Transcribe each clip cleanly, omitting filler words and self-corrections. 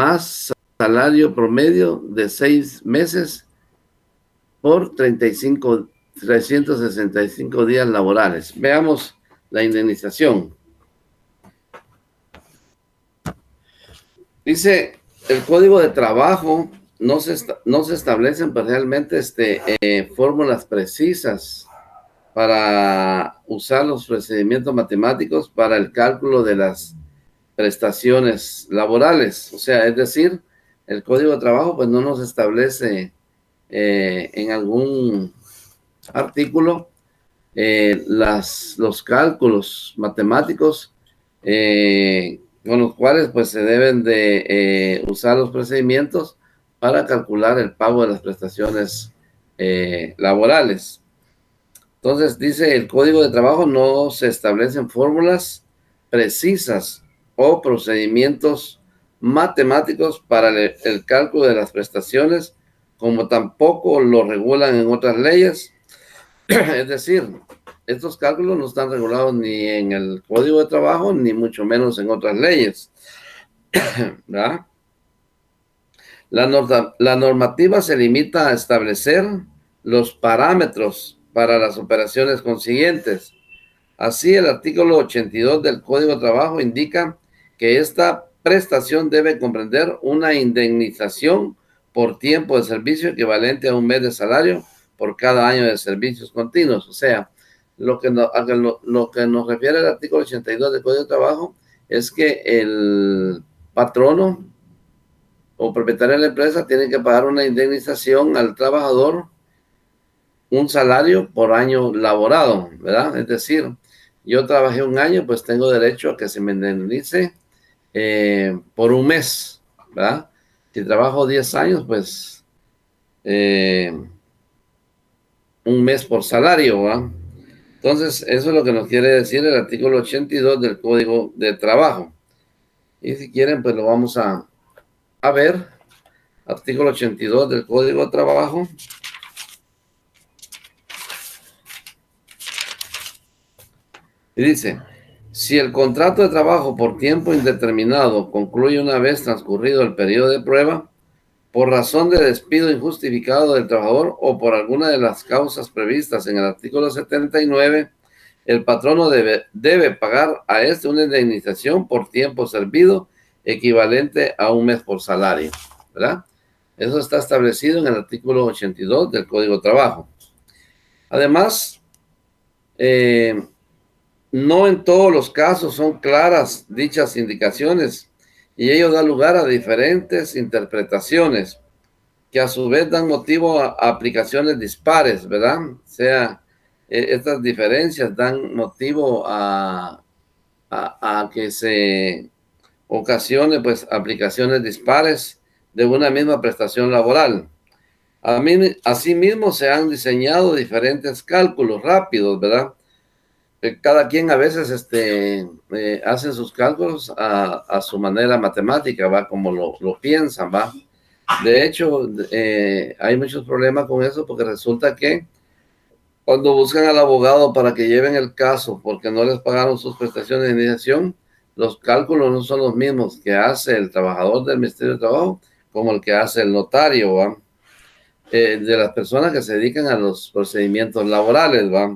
más salario promedio de 6 meses por 365 días laborales. Veamos la indemnización. Dice, el Código de Trabajo no se establecen pues, realmente fórmulas precisas para usar los procedimientos matemáticos para el cálculo de las prestaciones laborales. O sea, es decir, el Código de Trabajo pues no nos establece en algún artículo los cálculos matemáticos con los cuales pues se deben de usar los procedimientos para calcular el pago de las prestaciones laborales. Entonces dice el Código de Trabajo no se establecen fórmulas precisas o procedimientos matemáticos para el cálculo de las prestaciones, como tampoco lo regulan en otras leyes. Es decir, estos cálculos no están regulados ni en el Código de Trabajo, ni mucho menos en otras leyes. ¿Verdad? La normativa se limita a establecer los parámetros para las operaciones consiguientes. Así, el artículo 82 del Código de Trabajo indica que esta prestación debe comprender una indemnización por tiempo de servicio equivalente a un mes de salario por cada año de servicios continuos. O sea, lo que nos refiere el artículo 82 del Código de Trabajo es que el patrono o propietario de la empresa tiene que pagar una indemnización al trabajador, un salario por año laborado, ¿verdad? Es decir, yo trabajé un año, pues tengo derecho a que se me indemnice por un mes, ¿verdad? Si trabajo 10 años, pues un mes por salario, ¿verdad? Entonces, eso es lo que nos quiere decir el artículo 82 del Código de Trabajo. Y si quieren, pues lo vamos a ver. Artículo 82 del Código de Trabajo. Y dice, si el contrato de trabajo por tiempo indeterminado concluye una vez transcurrido el periodo de prueba, por razón de despido injustificado del trabajador o por alguna de las causas previstas en el artículo 79, el patrono debe pagar a una indemnización por tiempo servido equivalente a un mes por salario, ¿verdad? Eso está establecido en el artículo 82 del Código de Trabajo. Además, no en todos los casos son claras dichas indicaciones y ello da lugar a diferentes interpretaciones que a su vez dan motivo a aplicaciones dispares, ¿verdad? O sea, estas diferencias dan motivo a que se ocasione pues aplicaciones dispares de una misma prestación laboral. Asimismo se han diseñado diferentes cálculos rápidos, ¿verdad? Cada quien a veces hace sus cálculos a su manera matemática, ¿va? Como lo piensan, ¿va? De hecho, hay muchos problemas con eso porque resulta que cuando buscan al abogado para que lleven el caso porque no les pagaron sus prestaciones de indemnización, los cálculos no son los mismos que hace el trabajador del Ministerio de Trabajo como el que hace el notario, ¿va? De las personas que se dedican a los procedimientos laborales, ¿va?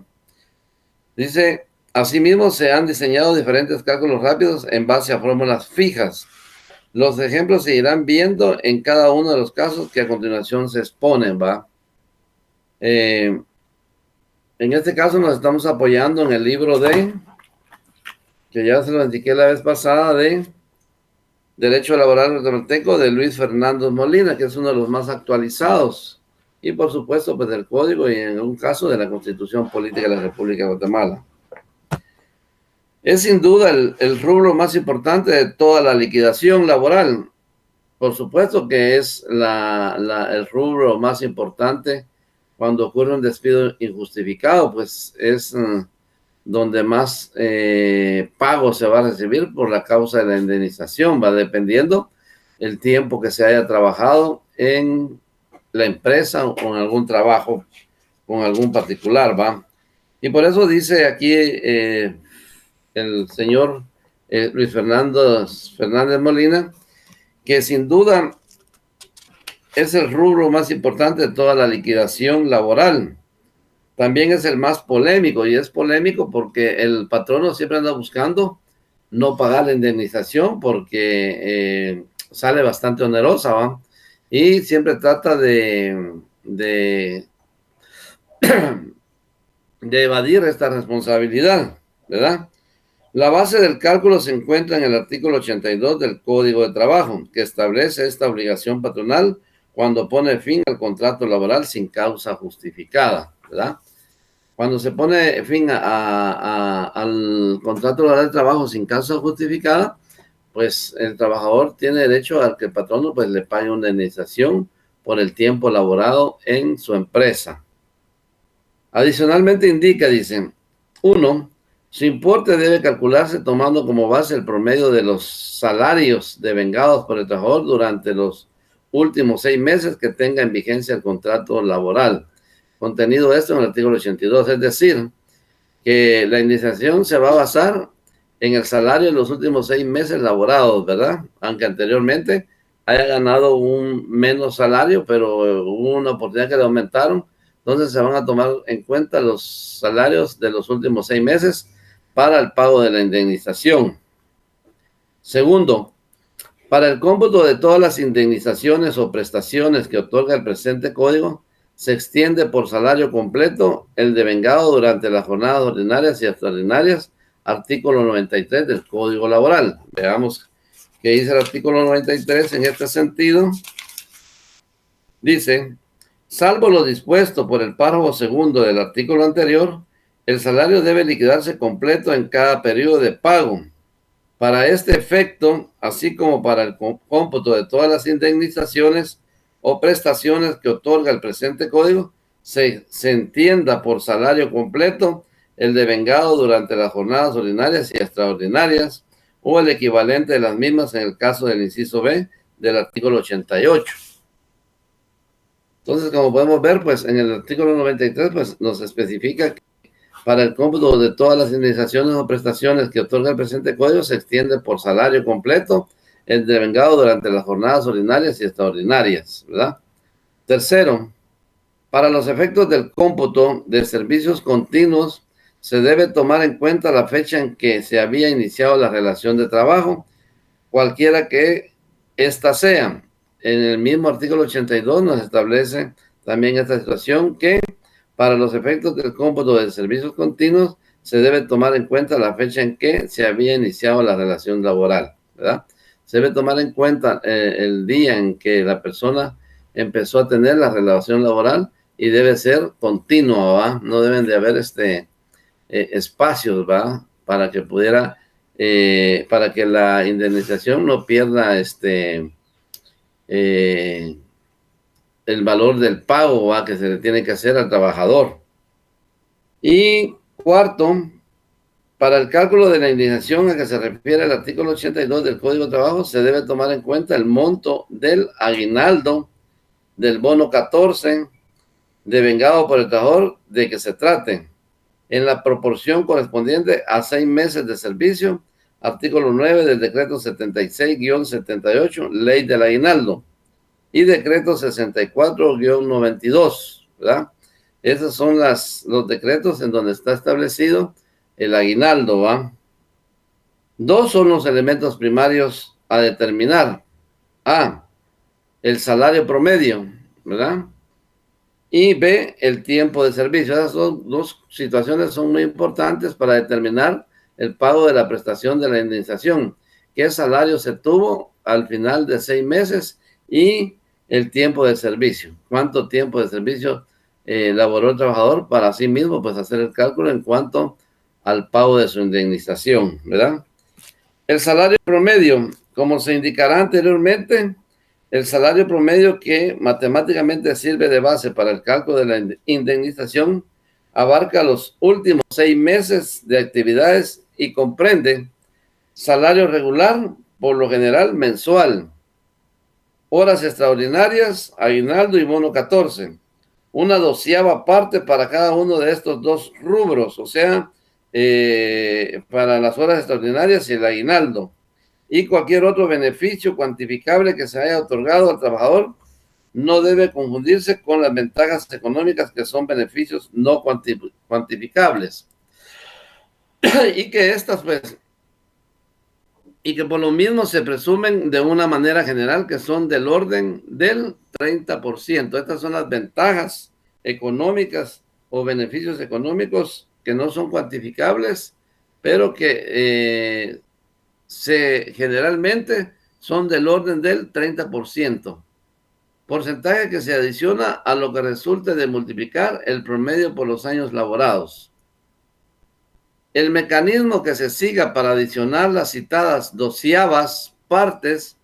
Dice, asimismo se han diseñado diferentes cálculos rápidos en base a fórmulas fijas. Los ejemplos se irán viendo en cada uno de los casos que a continuación se exponen, ¿va? En este caso nos estamos apoyando en el libro que ya se lo indiqué la vez pasada, de Derecho Laboral Guatemalteco de Luis Fernando Molina, que es uno de los más actualizados. Y por supuesto, pues del Código y en un caso de la Constitución Política de la República de Guatemala. Es sin duda el rubro más importante de toda la liquidación laboral. Por supuesto que es el rubro más importante cuando ocurre un despido injustificado, pues es donde más pago se va a recibir por la causa de la indemnización, va dependiendo el tiempo que se haya trabajado en la empresa o en algún trabajo con algún particular, va. Y por eso dice aquí el señor Luis Fernández Molina que sin duda es el rubro más importante de toda la liquidación laboral. También es el más polémico, y es polémico porque el patrono siempre anda buscando no pagar la indemnización porque sale bastante onerosa, ¿va? Y siempre trata de evadir esta responsabilidad, ¿verdad? La base del cálculo se encuentra en el artículo 82 del Código de Trabajo, que establece esta obligación patronal cuando pone fin al contrato laboral sin causa justificada, ¿verdad? Cuando se pone fin al contrato laboral de trabajo sin causa justificada, pues el trabajador tiene derecho a que el patrono pues le pague una indemnización por el tiempo laborado en su empresa. Adicionalmente indica, dicen, 1. Su importe debe calcularse tomando como base el promedio de los salarios devengados por el trabajador durante los últimos 6 meses que tenga en vigencia el contrato laboral. Contenido esto en el artículo 82, es decir, que la indemnización se va a basar en el salario de los últimos 6 meses laborados, ¿verdad? Aunque anteriormente haya ganado un menos salario, pero hubo una oportunidad que le aumentaron, entonces se van a tomar en cuenta los salarios de los últimos 6 meses para el pago de la indemnización. Segundo, para el cómputo de todas las indemnizaciones o prestaciones que otorga el presente código, se extiende por salario completo el devengado durante las jornadas ordinarias y extraordinarias, artículo 93 del Código Laboral. Veamos qué dice el artículo 93 en este sentido. Dice, salvo lo dispuesto por el párrafo segundo del artículo anterior, el salario debe liquidarse completo en cada periodo de pago. Para este efecto, así como para el cómputo de todas las indemnizaciones o prestaciones que otorga el presente código, se entienda por salario completo el devengado durante las jornadas ordinarias y extraordinarias o el equivalente de las mismas en el caso del inciso B del artículo 88. Entonces, como podemos ver, pues en el artículo 93 pues, nos especifica que para el cómputo de todas las indemnizaciones o prestaciones que otorga el presente código se extiende por salario completo el devengado durante las jornadas ordinarias y extraordinarias, ¿verdad? Tercero, para los efectos del cómputo de servicios continuos se debe tomar en cuenta la fecha en que se había iniciado la relación de trabajo, cualquiera que ésta sea. En el mismo artículo 82 nos establece también esta situación que para los efectos del cómputo de servicios continuos se debe tomar en cuenta la fecha en que se había iniciado la relación laboral, ¿verdad? Se debe tomar en cuenta el día en que la persona empezó a tener la relación laboral y debe ser continua, ¿va? No deben de haber espacios, ¿va? Para que pudiera, para que la indemnización no pierda el valor del pago, ¿va? Que se le tiene que hacer al trabajador. Y cuarto, para el cálculo de la indemnización a que se refiere el artículo 82 del Código de Trabajo, se debe tomar en cuenta el monto del aguinaldo, del bono 14, devengado por el trabajador de que se trate, en la proporción correspondiente a 6 meses de servicio, artículo 9 del decreto 76-78, ley del aguinaldo, y decreto 64-92, ¿verdad? Esos son los decretos en donde está establecido el aguinaldo, ¿va? Dos son los elementos primarios a determinar. A, el salario promedio, ¿verdad? Y B, el tiempo de servicio. Esas dos situaciones son muy importantes para determinar el pago de la prestación de la indemnización. ¿Qué salario se tuvo al final de 6 meses? Y el tiempo de servicio. ¿Cuánto tiempo de servicio laboró el trabajador para sí mismo? Pues hacer el cálculo en cuanto al pago de su indemnización, ¿verdad? El salario promedio, como se indicará anteriormente, el salario promedio que matemáticamente sirve de base para el cálculo de la indemnización abarca los últimos 6 meses de actividades y comprende salario regular, por lo general mensual, horas extraordinarias, aguinaldo y bono 14, una 12ª parte para cada uno de estos dos rubros, o sea, para las horas extraordinarias y el aguinaldo, y cualquier otro beneficio cuantificable que se haya otorgado al trabajador no debe confundirse con las ventajas económicas que son beneficios no cuantificables. Y que estas, pues, y que por lo mismo se presumen de una manera general que son del orden del 30%. Estas son las ventajas económicas o beneficios económicos que no son cuantificables, pero que generalmente son del orden del 30%. Porcentaje que se adiciona a lo que resulte de multiplicar el promedio por los años laborados. El mecanismo que se siga para adicionar las citadas 12avas partes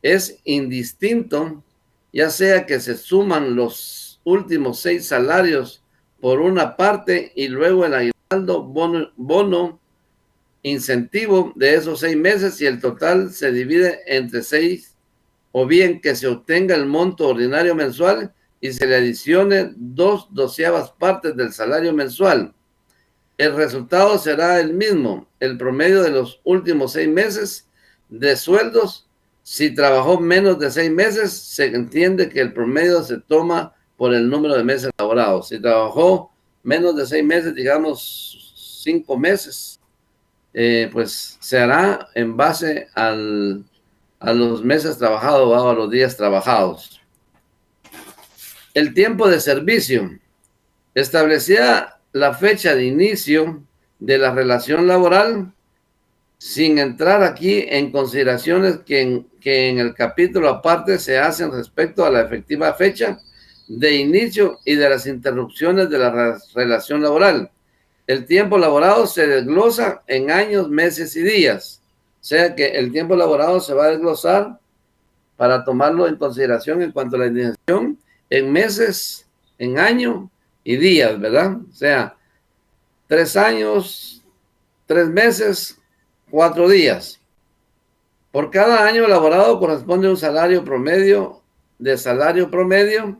es indistinto, ya sea que se suman los últimos 6 salarios por una parte y luego el aguinaldo, bono, incentivo de esos 6 meses y el total se divide entre 6, o bien que se obtenga el monto ordinario mensual y se le adicione 2 12avas partes del salario mensual. El resultado será el mismo, el promedio de los últimos 6 meses de sueldos. Si trabajó menos de 6 meses, se entiende que el promedio se toma por el número de meses laborados. Si trabajó menos de 6 meses, digamos 5 meses, pues se hará en base a los meses trabajados o a los días trabajados. El tiempo de servicio. Establecía la fecha de inicio de la relación laboral, sin entrar aquí en consideraciones que en el capítulo aparte se hacen respecto a la efectiva fecha de inicio y de las interrupciones de la relación laboral. El tiempo laborado se desglosa en años, meses y días. O sea que el tiempo laborado se va a desglosar para tomarlo en consideración en cuanto a la indemnización en meses, en año y días, ¿verdad? O sea, 3 años, 3 meses, 4 días. Por cada año elaborado corresponde un salario promedio de salario promedio.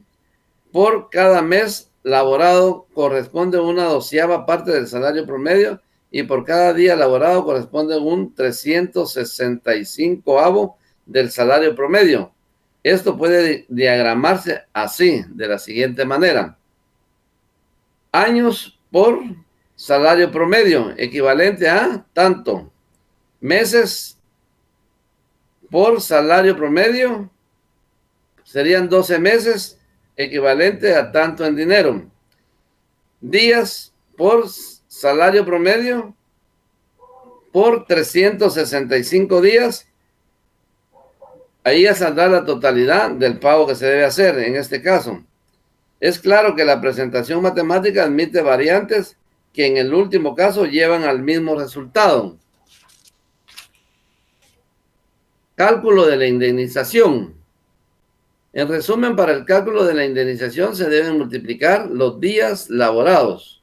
Por cada mes laborado corresponde una 12ava parte del salario promedio y por cada día laborado corresponde un 365avo del salario promedio. Esto puede diagramarse así, de la siguiente manera. Años por salario promedio, equivalente a tanto. Meses por salario promedio, serían 12 meses, equivalente a tanto en dinero. Días por salario promedio, por 365 días, ahí ya saldrá la totalidad del pago que se debe hacer en este caso. Es claro que la presentación matemática admite variantes que en el último caso llevan al mismo resultado. Cálculo de la indemnización. En resumen, para el cálculo de la indemnización se deben multiplicar los días laborados.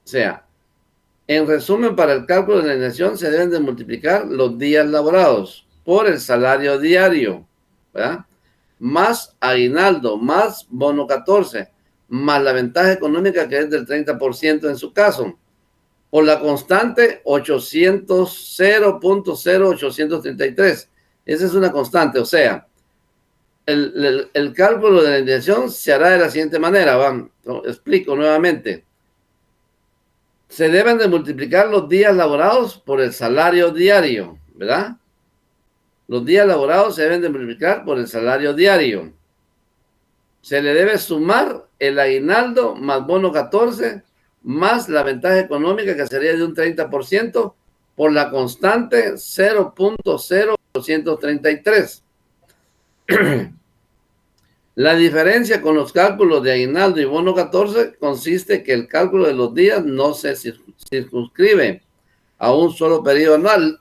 O sea, en resumen, para el cálculo de la indemnización se deben de multiplicar los días laborados por el salario diario, ¿verdad? Más aguinaldo, más bono 14, más la ventaja económica que es del 30% en su caso, o la constante 0.0833. Esa es una constante, o sea, el cálculo de la indemnización se hará de la siguiente manera. Explico nuevamente. Se deben de multiplicar los días laborados por el salario diario, ¿verdad? Los días laborados se deben de multiplicar por el salario diario. Se le debe sumar el aguinaldo más bono 14 más la ventaja económica que sería de un 30% por la constante 0.0833. La diferencia con los cálculos de aguinaldo y bono 14 consiste que el cálculo de los días no se circunscribe a un solo periodo anual,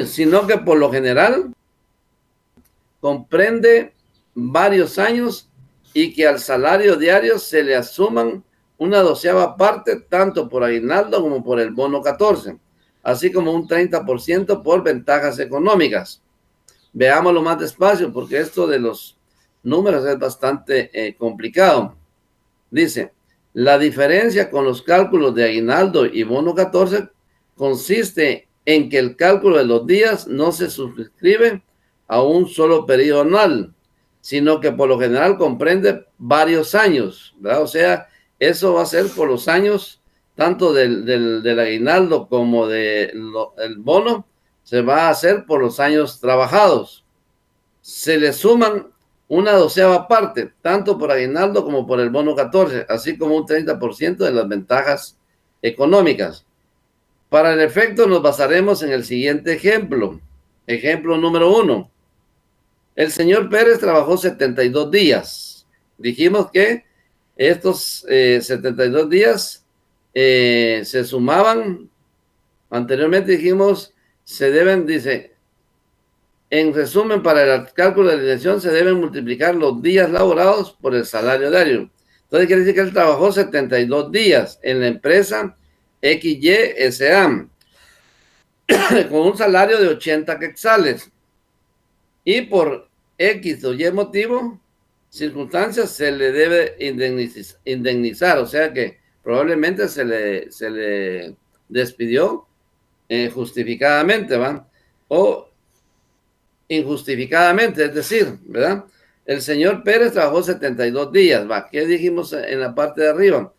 sino que por lo general comprende varios años y que al salario diario se le asuman una 12ava parte tanto por aguinaldo como por el bono 14, así como un 30% por ventajas económicas. Veámoslo más despacio porque esto de los números es bastante complicado. Dice, la diferencia con los cálculos de aguinaldo y bono 14 consiste en que el cálculo de los días no se suscribe a un solo periodo anual, sino que por lo general comprende varios años, ¿verdad? O sea, eso va a ser por los años, tanto del aguinaldo como del bono, se va a hacer por los años trabajados. Se le suman una doceava parte, tanto por aguinaldo como por el bono 14, así como un 30% de las ventajas económicas. Para el efecto nos basaremos en el siguiente ejemplo. Ejemplo número 1. El señor Pérez trabajó 72 días. Dijimos que estos 72 días se sumaban, anteriormente dijimos, se deben, dice, en resumen, para el cálculo de la liquidación se deben multiplicar los días laborados por el salario diario. Entonces quiere decir que él trabajó 72 días en la empresa XYSA con un salario de 80 quetzales. Y por X o Y motivo, circunstancias, se le debe indemnizar. O sea que probablemente se le despidió justificadamente, ¿va? O injustificadamente, es decir, ¿verdad? El señor Pérez trabajó 72 días, ¿va? ¿Qué dijimos en la parte de arriba?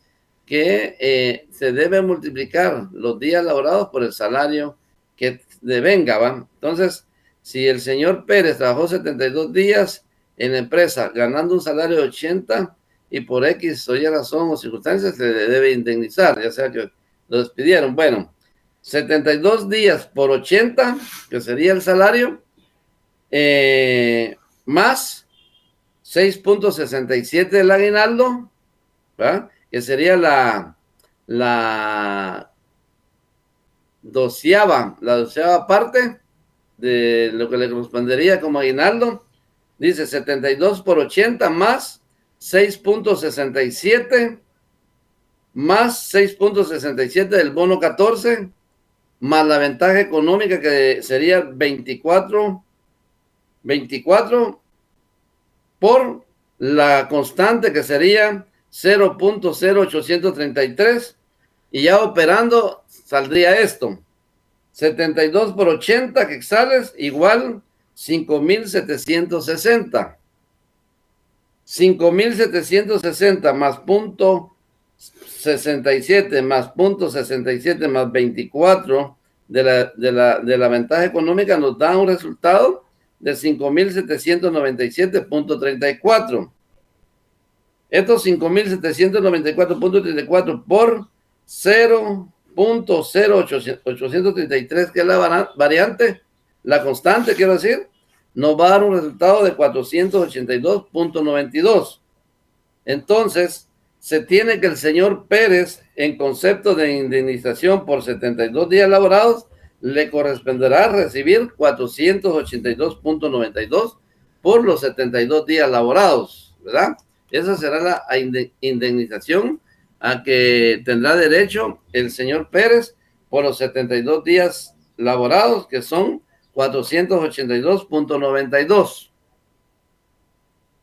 Que se debe multiplicar los días laborados por el salario que devenga, ¿va? Entonces, si el señor Pérez trabajó 72 días en la empresa ganando un salario de 80 y por X o Y razón o circunstancias se le debe indemnizar, ya sea que lo despidieron. Bueno, 72 días por 80, que sería el salario, más 6.67 del aguinaldo, ¿verdad? Que sería la doceava parte de lo que le correspondería como aguinaldo. Dice 72 por 80 más 6.67 más 6.67 del bono 14 más la ventaja económica que sería 24 por la constante que sería 0.0833 y ya operando saldría esto: 72 por 80 quetzales igual 5.760. 5.760 más punto 67 más punto 67 más 24 de la ventaja económica nos da un resultado de 5.797.34. Estos 5.794.34 por 0.0833, que es la variante, la constante, quiero decir, nos va a dar un resultado de 482.92. Entonces, se tiene que el señor Pérez, en concepto de indemnización por 72 días laborados, le corresponderá recibir 482.92 por los 72 días laborados, ¿verdad? Esa será la indemnización a que tendrá derecho el señor Pérez por los 72 días laborados, que son 482.92.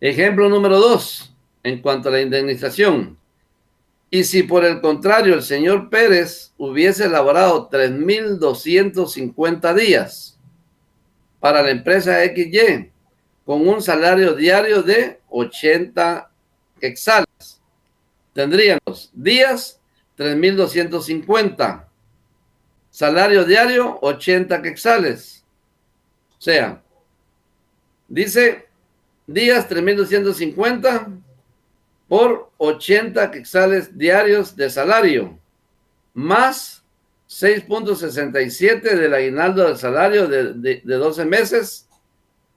Ejemplo número 2, en cuanto a la indemnización. Y si por el contrario el señor Pérez hubiese laborado 3.250 días para la empresa XY con un salario diario de 80 quetzales, tendríamos días 3.250, salario diario 80 quetzales. O sea, dice días 3.250 por 80 quetzales diarios de salario, más 6.67 del aguinaldo del salario de 12 meses,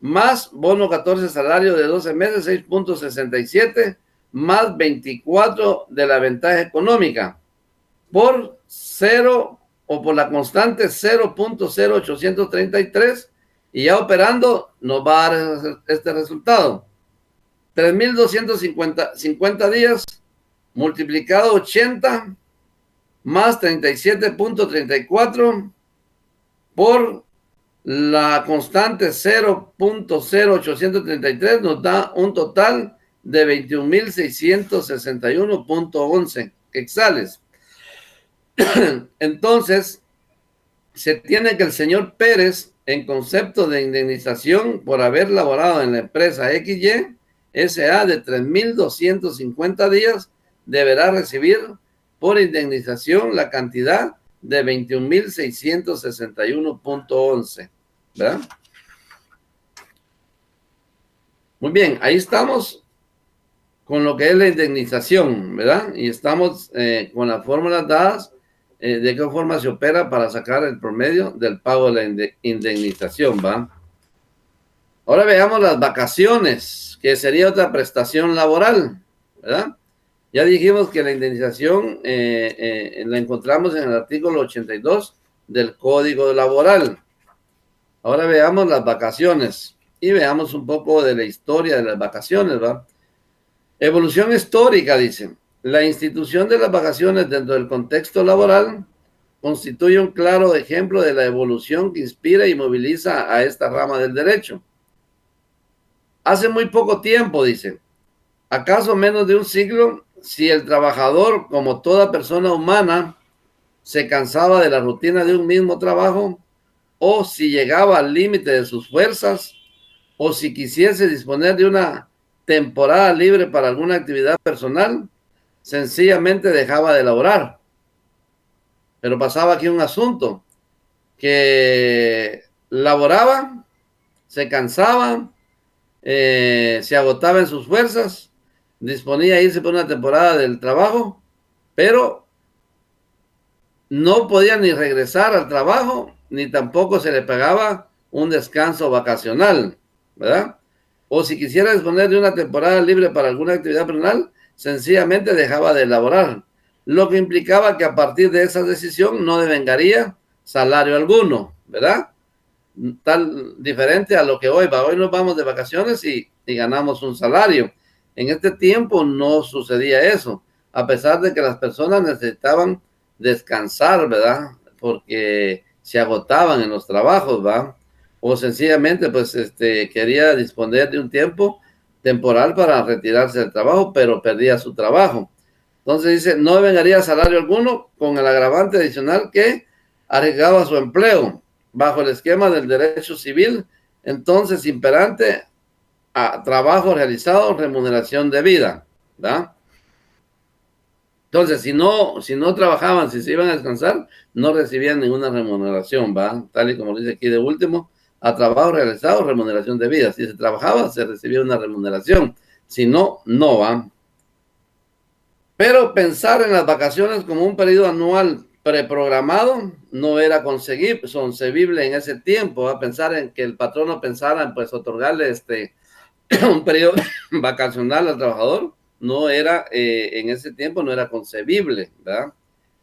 más bono 14 salario de 12 meses, 6.67, más 24 de la ventaja económica, por 0 o por la constante 0.0833, y ya operando nos va a dar este resultado: 3.250 días multiplicado 80 más 37.34 por la constante 0.0833 nos da un total de 21.661.11 quetzales. Entonces, se tiene que el señor Pérez, en concepto de indemnización por haber laborado en la empresa XY SA de 3.250 días, deberá recibir por indemnización la cantidad de 21.661.11, ¿verdad? Muy bien, ahí estamos con lo que es la indemnización, ¿verdad? Y estamos con las fórmulas dadas de qué forma se opera para sacar el promedio del pago de la indemnización, ¿va? Ahora veamos las vacaciones, que sería otra prestación laboral, ¿verdad? Ya dijimos que la indemnización la encontramos en el artículo 82 del Código Laboral. Ahora veamos las vacaciones y veamos un poco de la historia de las vacaciones, ¿va? Evolución histórica, dicen. La institución de las vacaciones dentro del contexto laboral constituye un claro ejemplo de la evolución que inspira y moviliza a esta rama del derecho. Hace muy poco tiempo, dicen, acaso menos de un siglo, si el trabajador, como toda persona humana, se cansaba de la rutina de un mismo trabajo, o si llegaba al límite de sus fuerzas, o si quisiese disponer de una temporada libre para alguna actividad personal, sencillamente dejaba de laborar. Pero pasaba aquí un asunto, que laboraba, se cansaba, se agotaba en sus fuerzas, disponía a irse por una temporada del trabajo, pero no podía ni regresar al trabajo, ni tampoco se le pagaba un descanso vacacional, ¿verdad? O si quisiera disponer de una temporada libre para alguna actividad personal, sencillamente dejaba de laborar, lo que implicaba que a partir de esa decisión no devengaría salario alguno, ¿verdad? Tal diferente a lo que hoy va. Hoy nos vamos de vacaciones y ganamos un salario. En este tiempo no sucedía eso, a pesar de que las personas necesitaban descansar, ¿verdad? Porque se agotaban en los trabajos, ¿va? O sencillamente, pues, quería disponer de un tiempo temporal para retirarse del trabajo, pero perdía su trabajo. Entonces dice, no vengaría salario alguno, con el agravante adicional que arriesgaba su empleo bajo el esquema del derecho civil, entonces imperante a trabajo realizado, remuneración debida, ¿verdad? Entonces, si no trabajaban, si se iban a descansar, no recibían ninguna remuneración, ¿va? Tal y como dice aquí de último, a trabajo realizado, remuneración debida. Si se trabajaba, se recibía una remuneración. Si no, no, ¿va? Pero pensar en las vacaciones como un periodo anual preprogramado no era concebible en ese tiempo, ¿va? Pensar en que el patrono pensara en, pues, otorgarle un periodo vacacional al trabajador, no era, en ese tiempo no era concebible, ¿verdad?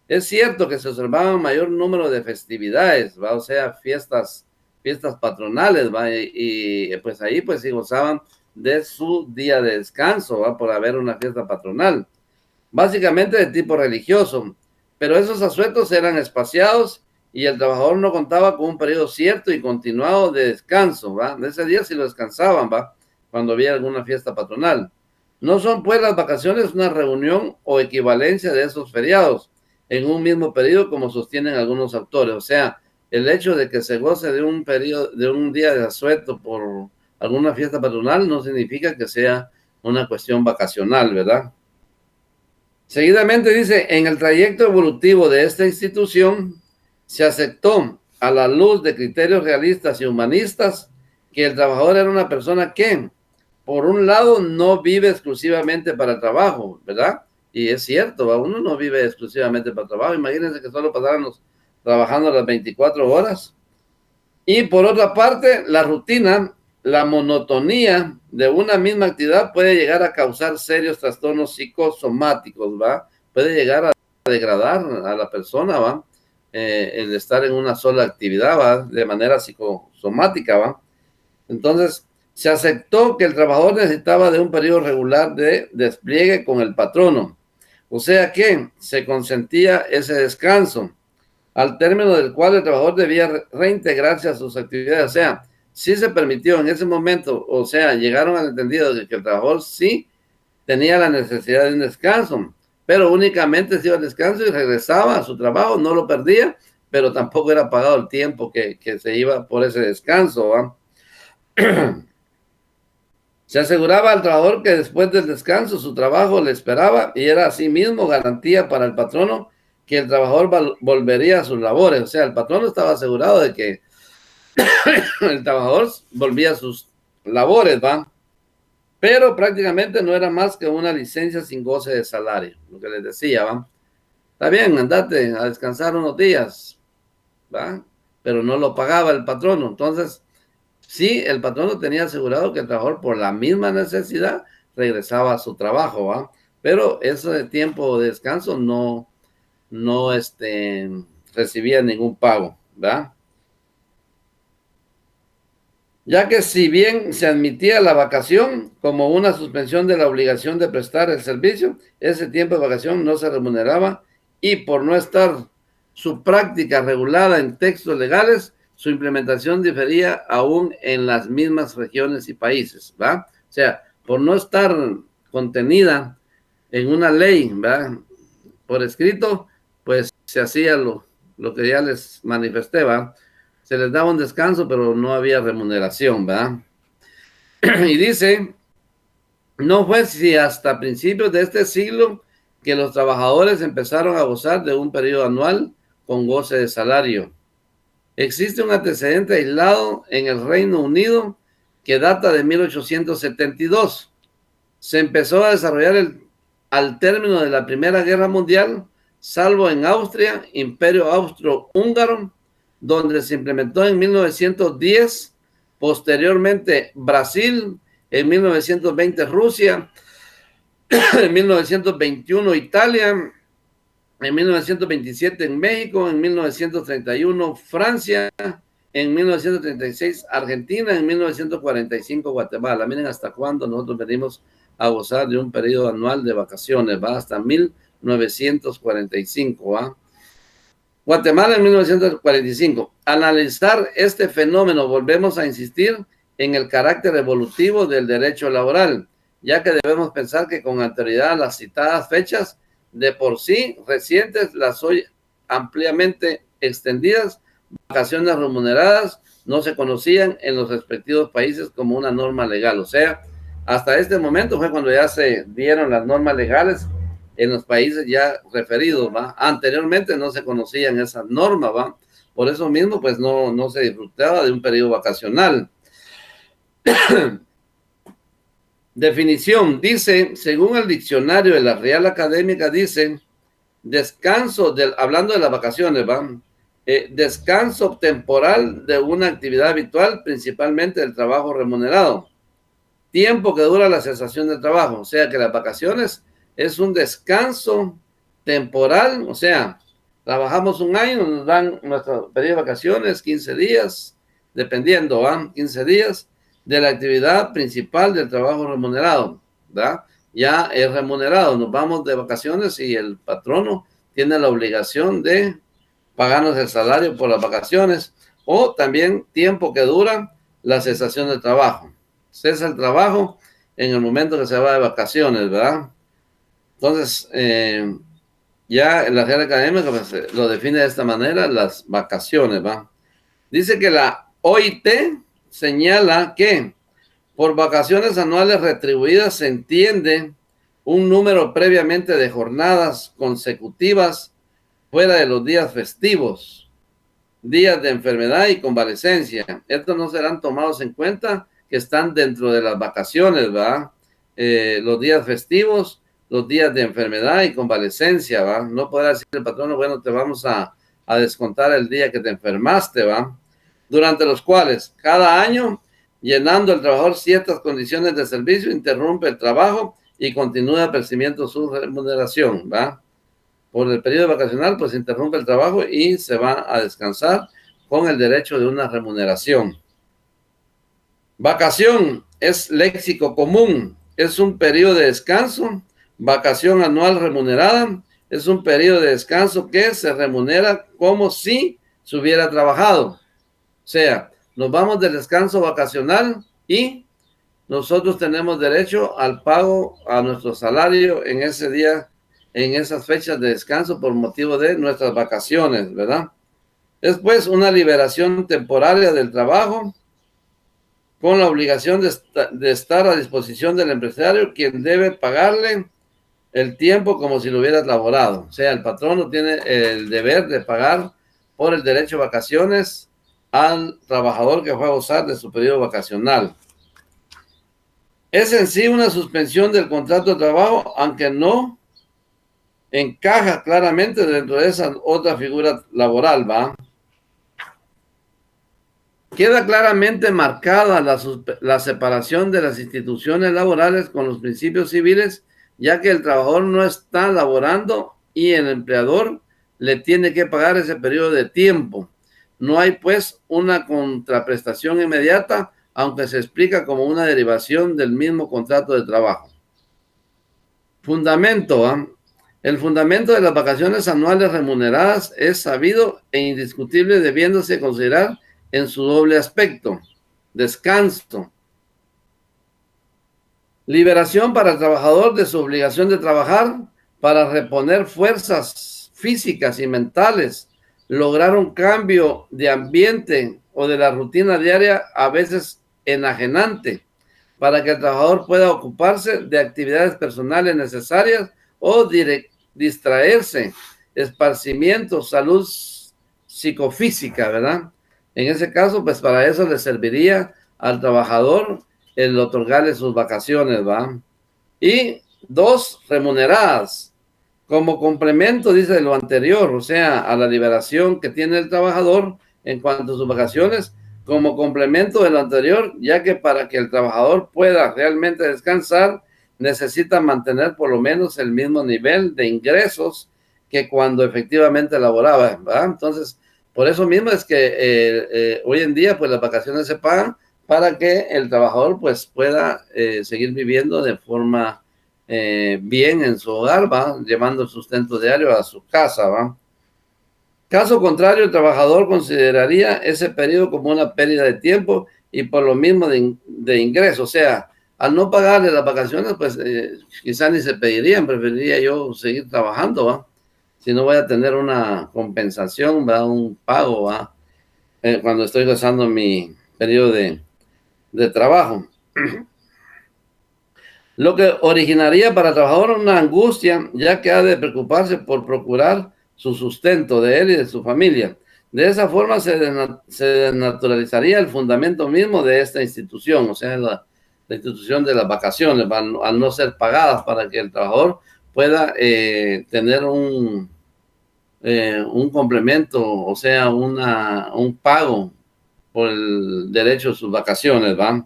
Es cierto que se observaba un mayor número de festividades, ¿va? O sea, fiestas patronales, ¿va? Y pues ahí pues sí gozaban de su día de descanso, ¿va? Por haber una fiesta patronal, básicamente de tipo religioso, pero esos asuetos eran espaciados y el trabajador no contaba con un periodo cierto y continuado de descanso, ¿va? De ese día sí lo descansaban, ¿va? Cuando había alguna fiesta patronal. No son pues las vacaciones una reunión o equivalencia de esos feriados en un mismo periodo, como sostienen algunos autores. O sea, el hecho de que se goce de un periodo, de un día de asueto por alguna fiesta patronal no significa que sea una cuestión vacacional, ¿verdad? Seguidamente dice, en el trayecto evolutivo de esta institución se aceptó a la luz de criterios realistas y humanistas que el trabajador era una persona que, por un lado, no vive exclusivamente para el trabajo, ¿verdad? Y es cierto, uno no vive exclusivamente para el trabajo. Imagínense que solo pasáramos trabajando las 24 horas. Y por otra parte, la rutina, la monotonía de una misma actividad puede llegar a causar serios trastornos psicosomáticos, ¿va? Puede llegar a degradar a la persona, ¿va? El estar en una sola actividad, ¿va? De manera psicosomática, ¿va? Entonces, se aceptó que el trabajador necesitaba de un periodo regular de despliegue con el patrono. O sea que se consentía ese descanso, al término del cual el trabajador debía reintegrarse a sus actividades. O sea, sí se permitió en ese momento, o sea, llegaron al entendido de que el trabajador sí tenía la necesidad de un descanso, pero únicamente se iba al descanso y regresaba a su trabajo, no lo perdía, pero tampoco era pagado el tiempo que se iba por ese descanso, ¿va? Se aseguraba al trabajador que después del descanso su trabajo le esperaba y era asimismo garantía para el patrono que el trabajador volvería a sus labores. O sea, el patrono estaba asegurado de que el trabajador volvía a sus labores, ¿va? Pero prácticamente no era más que una licencia sin goce de salario, lo que les decía, ¿va? Está bien, andate a descansar unos días, ¿va? Pero no lo pagaba el patrono. Entonces, sí, el patrono tenía asegurado que el trabajador por la misma necesidad regresaba a su trabajo, ¿va? Pero ese tiempo de descanso no recibía ningún pago, ¿va? Ya que si bien se admitía la vacación como una suspensión de la obligación de prestar el servicio, ese tiempo de vacación no se remuneraba y por no estar su práctica regulada en textos legales, su implementación difería aún en las mismas regiones y países, ¿va? O sea, por no estar contenida en una ley, ¿va? Por escrito, pues se hacía lo que ya les manifesté, ¿va? Se les daba un descanso, pero no había remuneración, ¿verdad? Y dice, no fue si hasta principios de este siglo que los trabajadores empezaron a gozar de un periodo anual con goce de salario. Existe un antecedente aislado en el Reino Unido que data de 1872. Se empezó a desarrollar al término de la Primera Guerra Mundial, salvo en Austria, Imperio Austrohúngaro, donde se implementó en 1910, posteriormente Brasil, en 1920 Rusia, en 1921 Italia, en 1927 en México, en 1931 Francia, en 1936 Argentina, en 1945 Guatemala. Miren hasta cuándo nosotros venimos a gozar de un periodo anual de vacaciones, va hasta 1945, ¿va? Guatemala en 1945. Al analizar este fenómeno, volvemos a insistir en el carácter evolutivo del derecho laboral, ya que debemos pensar que con anterioridad a las citadas fechas, de por sí recientes, las hoy ampliamente extendidas, vacaciones remuneradas no se conocían en los respectivos países como una norma legal. O sea, hasta este momento fue cuando ya se dieron las normas legales en los países ya referidos, ¿va? Anteriormente no se conocían esas normas, ¿va? Por eso mismo, pues no se disfrutaba de un periodo vacacional. Definición, dice, según el diccionario de la Real Académica, dice, descanso, hablando de las vacaciones, ¿va? Descanso temporal de una actividad habitual, principalmente del trabajo remunerado. Tiempo que dura la cesación del trabajo, o sea que las vacaciones es un descanso temporal, o sea, trabajamos un año, nos dan nuestro periodo de vacaciones, 15 días, dependiendo, ¿va? 15 días de la actividad principal del trabajo remunerado, ¿verdad? Ya es remunerado, nos vamos de vacaciones y el patrono tiene la obligación de pagarnos el salario por las vacaciones o también tiempo que dura la cesación del trabajo. Cesa el trabajo en el momento que se va de vacaciones, ¿verdad? Entonces, ya la Real Académica pues, lo define de esta manera, las vacaciones, ¿va? Dice que la OIT señala que por vacaciones anuales retribuidas se entiende un número previamente de jornadas consecutivas fuera de los días festivos, días de enfermedad y convalecencia. Estos no serán tomados en cuenta que están dentro de las vacaciones, ¿va? Los días festivos, los días de enfermedad y convalecencia, ¿va? No podrá decir el patrono, bueno, te vamos a descontar el día que te enfermaste, ¿va? Durante los cuales cada año, llenando el trabajador ciertas condiciones de servicio, interrumpe el trabajo y continúa percibiendo su remuneración, ¿va? Por el periodo vacacional, pues interrumpe el trabajo y se va a descansar con el derecho de una remuneración. Vacación es léxico común, es un periodo de descanso. Vacación anual remunerada es un periodo de descanso que se remunera como si se hubiera trabajado. O sea, nos vamos del descanso vacacional y nosotros tenemos derecho al pago a nuestro salario en ese día, en esas fechas de descanso por motivo de nuestras vacaciones, ¿verdad? Después, una liberación temporaria del trabajo con la obligación de estar a disposición del empresario, quien debe pagarle el tiempo como si lo hubieras laborado. O sea, el patrono tiene el deber de pagar por el derecho de vacaciones al trabajador que fue a gozar de su periodo vacacional. Es en sí una suspensión del contrato de trabajo, aunque no encaja claramente dentro de esa otra figura laboral, ¿va? Queda claramente marcada la separación de las instituciones laborales con los principios civiles, ya que el trabajador no está laborando y el empleador le tiene que pagar ese periodo de tiempo. No hay pues una contraprestación inmediata, aunque se explica como una derivación del mismo contrato de trabajo. Fundamento, ¿eh? El fundamento de las vacaciones anuales remuneradas es sabido e indiscutible, debiéndose considerar en su doble aspecto: descanso, liberación para el trabajador de su obligación de trabajar para reponer fuerzas físicas y mentales, lograr un cambio de ambiente o de la rutina diaria, a veces enajenante, para que el trabajador pueda ocuparse de actividades personales necesarias o distraerse, esparcimiento, salud psicofísica, ¿verdad? En ese caso, pues para eso le serviría al trabajador el otorgarle sus vacaciones, ¿va? Y dos, remuneradas, como complemento, dice, de lo anterior, o sea, a la liberación que tiene el trabajador en cuanto a sus vacaciones, como complemento de lo anterior, ya que para que el trabajador pueda realmente descansar, necesita mantener por lo menos el mismo nivel de ingresos que cuando efectivamente laboraba, ¿va? Entonces, por eso mismo es que hoy en día, pues las vacaciones se pagan para que el trabajador pues pueda seguir viviendo de forma bien en su hogar, ¿va? Llevando el sustento diario a su casa, ¿va? Caso contrario, el trabajador consideraría ese periodo como una pérdida de tiempo y por lo mismo de ingreso. O sea, al no pagarle las vacaciones, pues quizás ni se pedirían, preferiría yo seguir trabajando, ¿va? Si no voy a tener una compensación, ¿va? Un pago, ¿va? Cuando estoy gozando mi periodo de trabajo. Lo que originaría para el trabajador una angustia, ya que ha de preocuparse por procurar su sustento de él y de su familia. De esa forma se desnaturalizaría el fundamento mismo de esta institución, o sea, la institución de las vacaciones, al no ser pagadas, para que el trabajador pueda tener un complemento, o sea, un pago por el derecho a sus vacaciones, ¿va?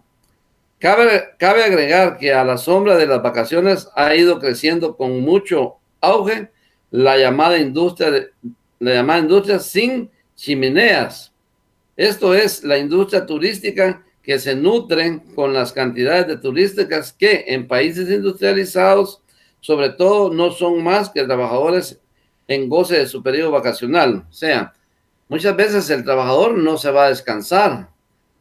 Cabe agregar que a la sombra de las vacaciones ha ido creciendo con mucho auge la llamada industria sin chimeneas. Esto es la industria turística, que se nutre con las cantidades de turísticas que en países industrializados, sobre todo, no son más que trabajadores en goce de su periodo vacacional. O sea, muchas veces el trabajador no se va a descansar.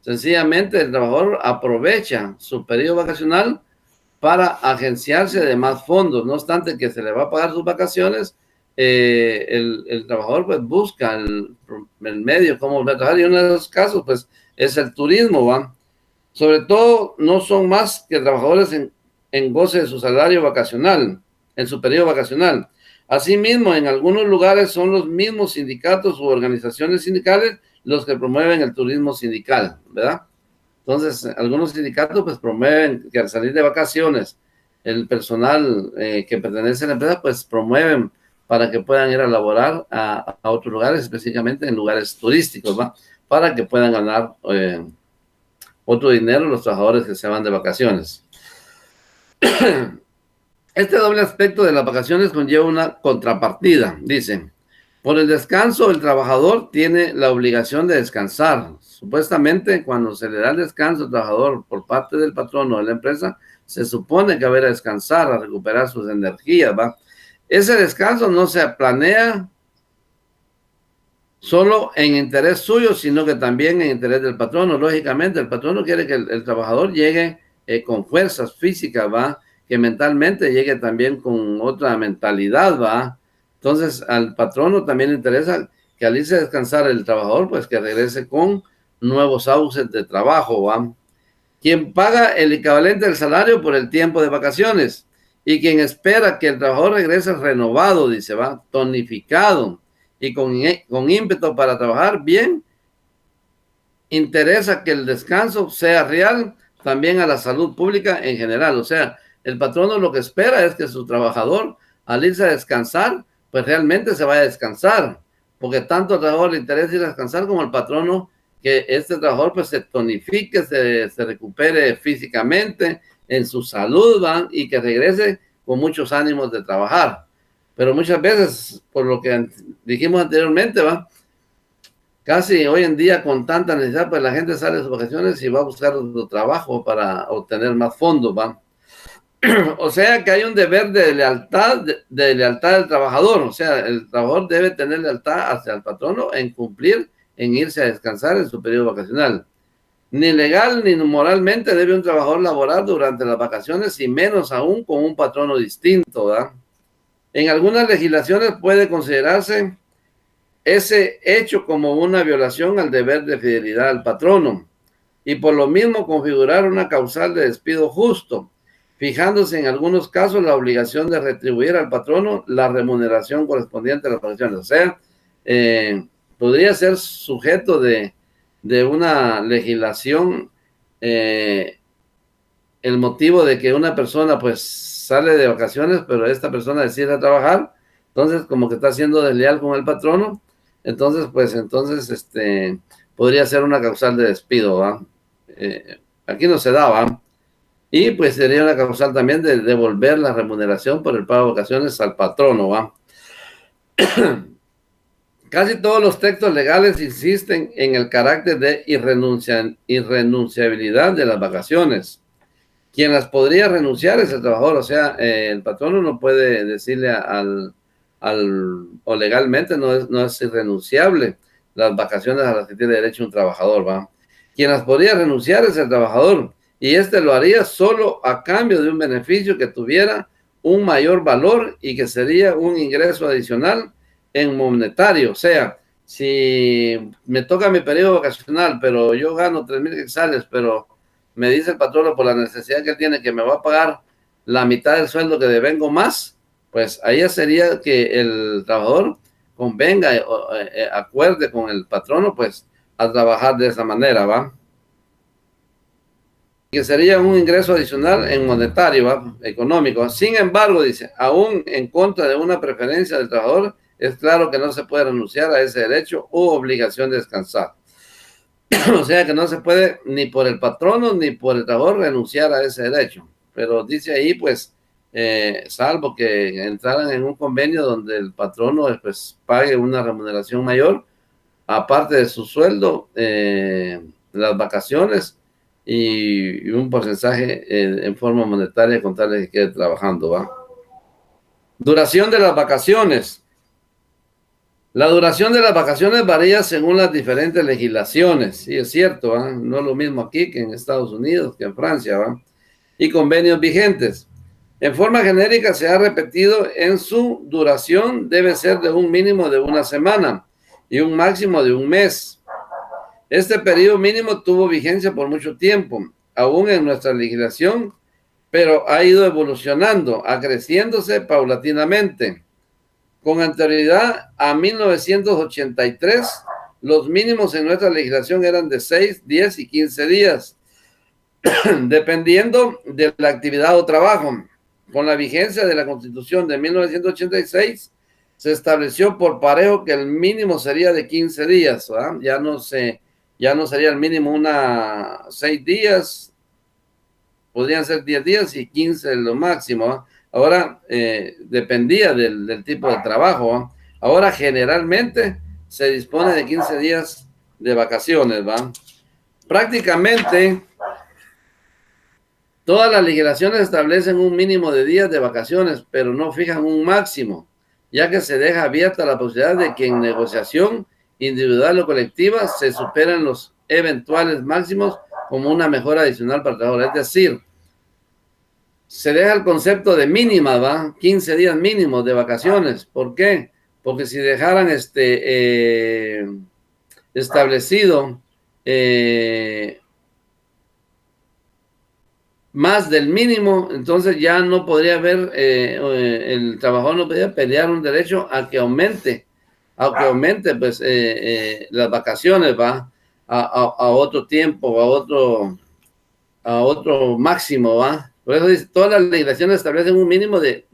Sencillamente el trabajador aprovecha su periodo vacacional para agenciarse de más fondos. No obstante que se le va a pagar sus vacaciones, el trabajador pues busca el medio cómo volver a trabajar, y uno de esos casos pues es el turismo, ¿va? Sobre todo no son más que trabajadores en goce de su salario vacacional, en su periodo vacacional. Asimismo, en algunos lugares son los mismos sindicatos u organizaciones sindicales los que promueven el turismo sindical, ¿verdad? Entonces, algunos sindicatos pues promueven que al salir de vacaciones, el personal que pertenece a la empresa pues promueven para que puedan ir a laborar a otros lugares, específicamente en lugares turísticos, ¿va? Para que puedan ganar otro dinero los trabajadores que se van de vacaciones. Este doble aspecto de las vacaciones conlleva una contrapartida. Dice: por el descanso, el trabajador tiene la obligación de descansar. Supuestamente, cuando se le da el descanso al trabajador por parte del patrón o de la empresa, se supone que va a ir a descansar, a recuperar sus energías, ¿va? Ese descanso no se planea solo en interés suyo, sino que también en interés del patrono. Lógicamente, el patrono quiere que el trabajador llegue con fuerzas físicas, ¿va? Que mentalmente llegue también con otra mentalidad, ¿va? Entonces, al patrono también le interesa que al irse a descansar el trabajador, pues que regrese con nuevos auges de trabajo, ¿va? Quien paga el equivalente del salario por el tiempo de vacaciones y quien espera que el trabajador regrese renovado, dice, va, tonificado y con ímpetu para trabajar bien, interesa que el descanso sea real también a la salud pública en general. O sea, el patrono lo que espera es que su trabajador, al irse a descansar, pues realmente se vaya a descansar, porque tanto al trabajador le interesa ir a descansar como al patrono que este trabajador pues se tonifique, se recupere físicamente, en su salud, ¿va? Y que regrese con muchos ánimos de trabajar. Pero muchas veces, por lo que dijimos anteriormente, ¿va? Casi hoy en día con tanta necesidad, pues la gente sale de sus vacaciones y va a buscar otro trabajo para obtener más fondos, ¿va? O sea que hay un deber de lealtad, de lealtad del trabajador. O sea, el trabajador debe tener lealtad hacia el patrono en cumplir, en irse a descansar en su periodo vacacional. Ni legal ni moralmente debe un trabajador laborar durante las vacaciones y menos aún con un patrono distinto, ¿verdad? En algunas legislaciones puede considerarse ese hecho como una violación al deber de fidelidad al patrono y por lo mismo configurar una causal de despido justo, fijándose en algunos casos la obligación de retribuir al patrono la remuneración correspondiente a las vacaciones. O sea, podría ser sujeto de una legislación el motivo de que una persona pues sale de vacaciones, pero esta persona decide trabajar, entonces como que está siendo desleal con el patrono, entonces pues podría ser una causal de despido, ¿va? Aquí no se da, ¿va? Y pues sería una causal también de devolver la remuneración por el pago de vacaciones al patrono, ¿va? Casi todos los textos legales insisten en el carácter de irrenunciabilidad de las vacaciones. Quien las podría renunciar es el trabajador, o sea, el patrono no puede decirle o legalmente no es irrenunciable las vacaciones a las que tiene derecho un trabajador, ¿va? Quien las podría renunciar es el trabajador, y este lo haría solo a cambio de un beneficio que tuviera un mayor valor y que sería un ingreso adicional en monetario. O sea, si me toca mi periodo vacacional, pero yo gano 3,000 quetzales, pero me dice el patrono por la necesidad que tiene que me va a pagar la mitad del sueldo que devengo más, pues ahí ya sería que el trabajador convenga, acuerde con el patrono, pues a trabajar de esa manera, ¿va? Que sería un ingreso adicional en monetario, ¿va? Económico. Sin embargo, dice, aún en contra de una preferencia del trabajador, es claro que no se puede renunciar a ese derecho u obligación de descansar. O sea que no se puede ni por el patrono ni por el trabajador renunciar a ese derecho. Pero dice ahí, pues, salvo que entraran en un convenio donde el patrono pues pague una remuneración mayor, aparte de su sueldo, las vacaciones y un porcentaje en forma monetaria con tal de que quede trabajando, ¿va? Duración de las vacaciones. La duración de las vacaciones varía según las diferentes legislaciones, sí, es cierto, ¿va? No es lo mismo aquí que en Estados Unidos, que en Francia, ¿va? Y convenios vigentes. En forma genérica se ha repetido en su duración debe ser de un mínimo de una semana y un máximo de un mes. Este periodo mínimo tuvo vigencia por mucho tiempo, aún en nuestra legislación, pero ha ido evolucionando, acreciéndose paulatinamente. Con anterioridad a 1983, los mínimos en nuestra legislación eran de 6, 10 y 15 días, dependiendo de la actividad o trabajo. Con la vigencia de la Constitución de 1986, se estableció por parejo que el mínimo sería de 15 días, ¿verdad? Ya no sería el mínimo 6 días, podrían ser 10 días y 15 lo máximo, ¿verdad? Ahora dependía del tipo de trabajo, ¿va? Ahora generalmente se dispone de 15 días de vacaciones, ¿va? Prácticamente todas las legislaciones establecen un mínimo de días de vacaciones, pero no fijan un máximo, ya que se deja abierta la posibilidad de que en negociación individual o colectiva se superen los eventuales máximos como una mejora adicional para el trabajador. Es decir, se deja el concepto de mínima, ¿va? 15 días mínimos de vacaciones. ¿Por qué? porque si dejaran establecido más del mínimo, entonces ya no podría haber, el trabajador no podría pelear un derecho a que aumente, pues las vacaciones, va, a otro tiempo, a otro máximo, va. Por eso dice, todas las legislaciones establecen un mínimo de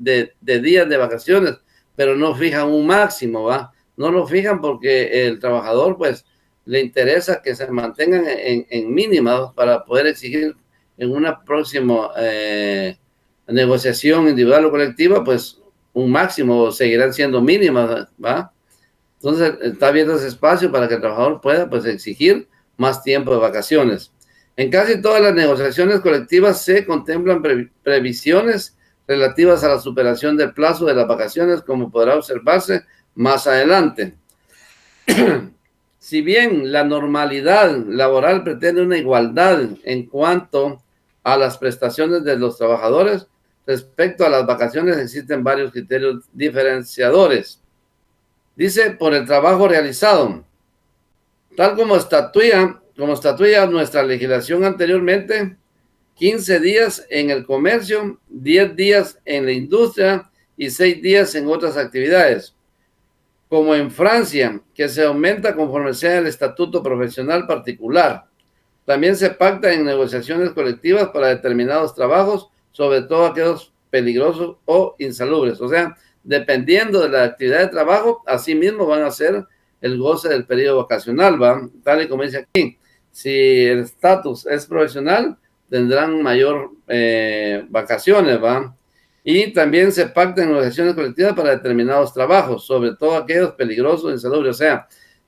días de vacaciones, pero no fijan un máximo, va. No lo fijan porque el trabajador, pues, le interesa que se mantengan en mínimas para poder exigir en una próxima negociación individual o colectiva, pues, un máximo, seguirán siendo mínimas, va. Entonces, está abierto ese espacio para que el trabajador pueda, pues, exigir más tiempo de vacaciones. En casi todas las negociaciones colectivas se contemplan previsiones relativas a la superación del plazo de las vacaciones, como podrá observarse más adelante. Si bien la normalidad laboral pretende una igualdad en cuanto a las prestaciones de los trabajadores, respecto a las vacaciones existen varios criterios diferenciadores. Dice, por el trabajo realizado, tal como estatuía nuestra legislación anteriormente, 15 días en el comercio, 10 días en la industria y 6 días en otras actividades. Como en Francia, que se aumenta conforme sea el estatuto profesional particular. También se pacta en negociaciones colectivas para determinados trabajos, sobre todo aquellos peligrosos o insalubres. O sea, dependiendo de la actividad de trabajo, así mismo van a ser el goce del periodo vacacional, ¿va? Tal y como dice aquí, si el estatus es profesional, tendrán mayor vacaciones, ¿va? Y también se pactan negociaciones colectivas para determinados trabajos, sobre todo aquellos peligrosos e insalubres. O sea,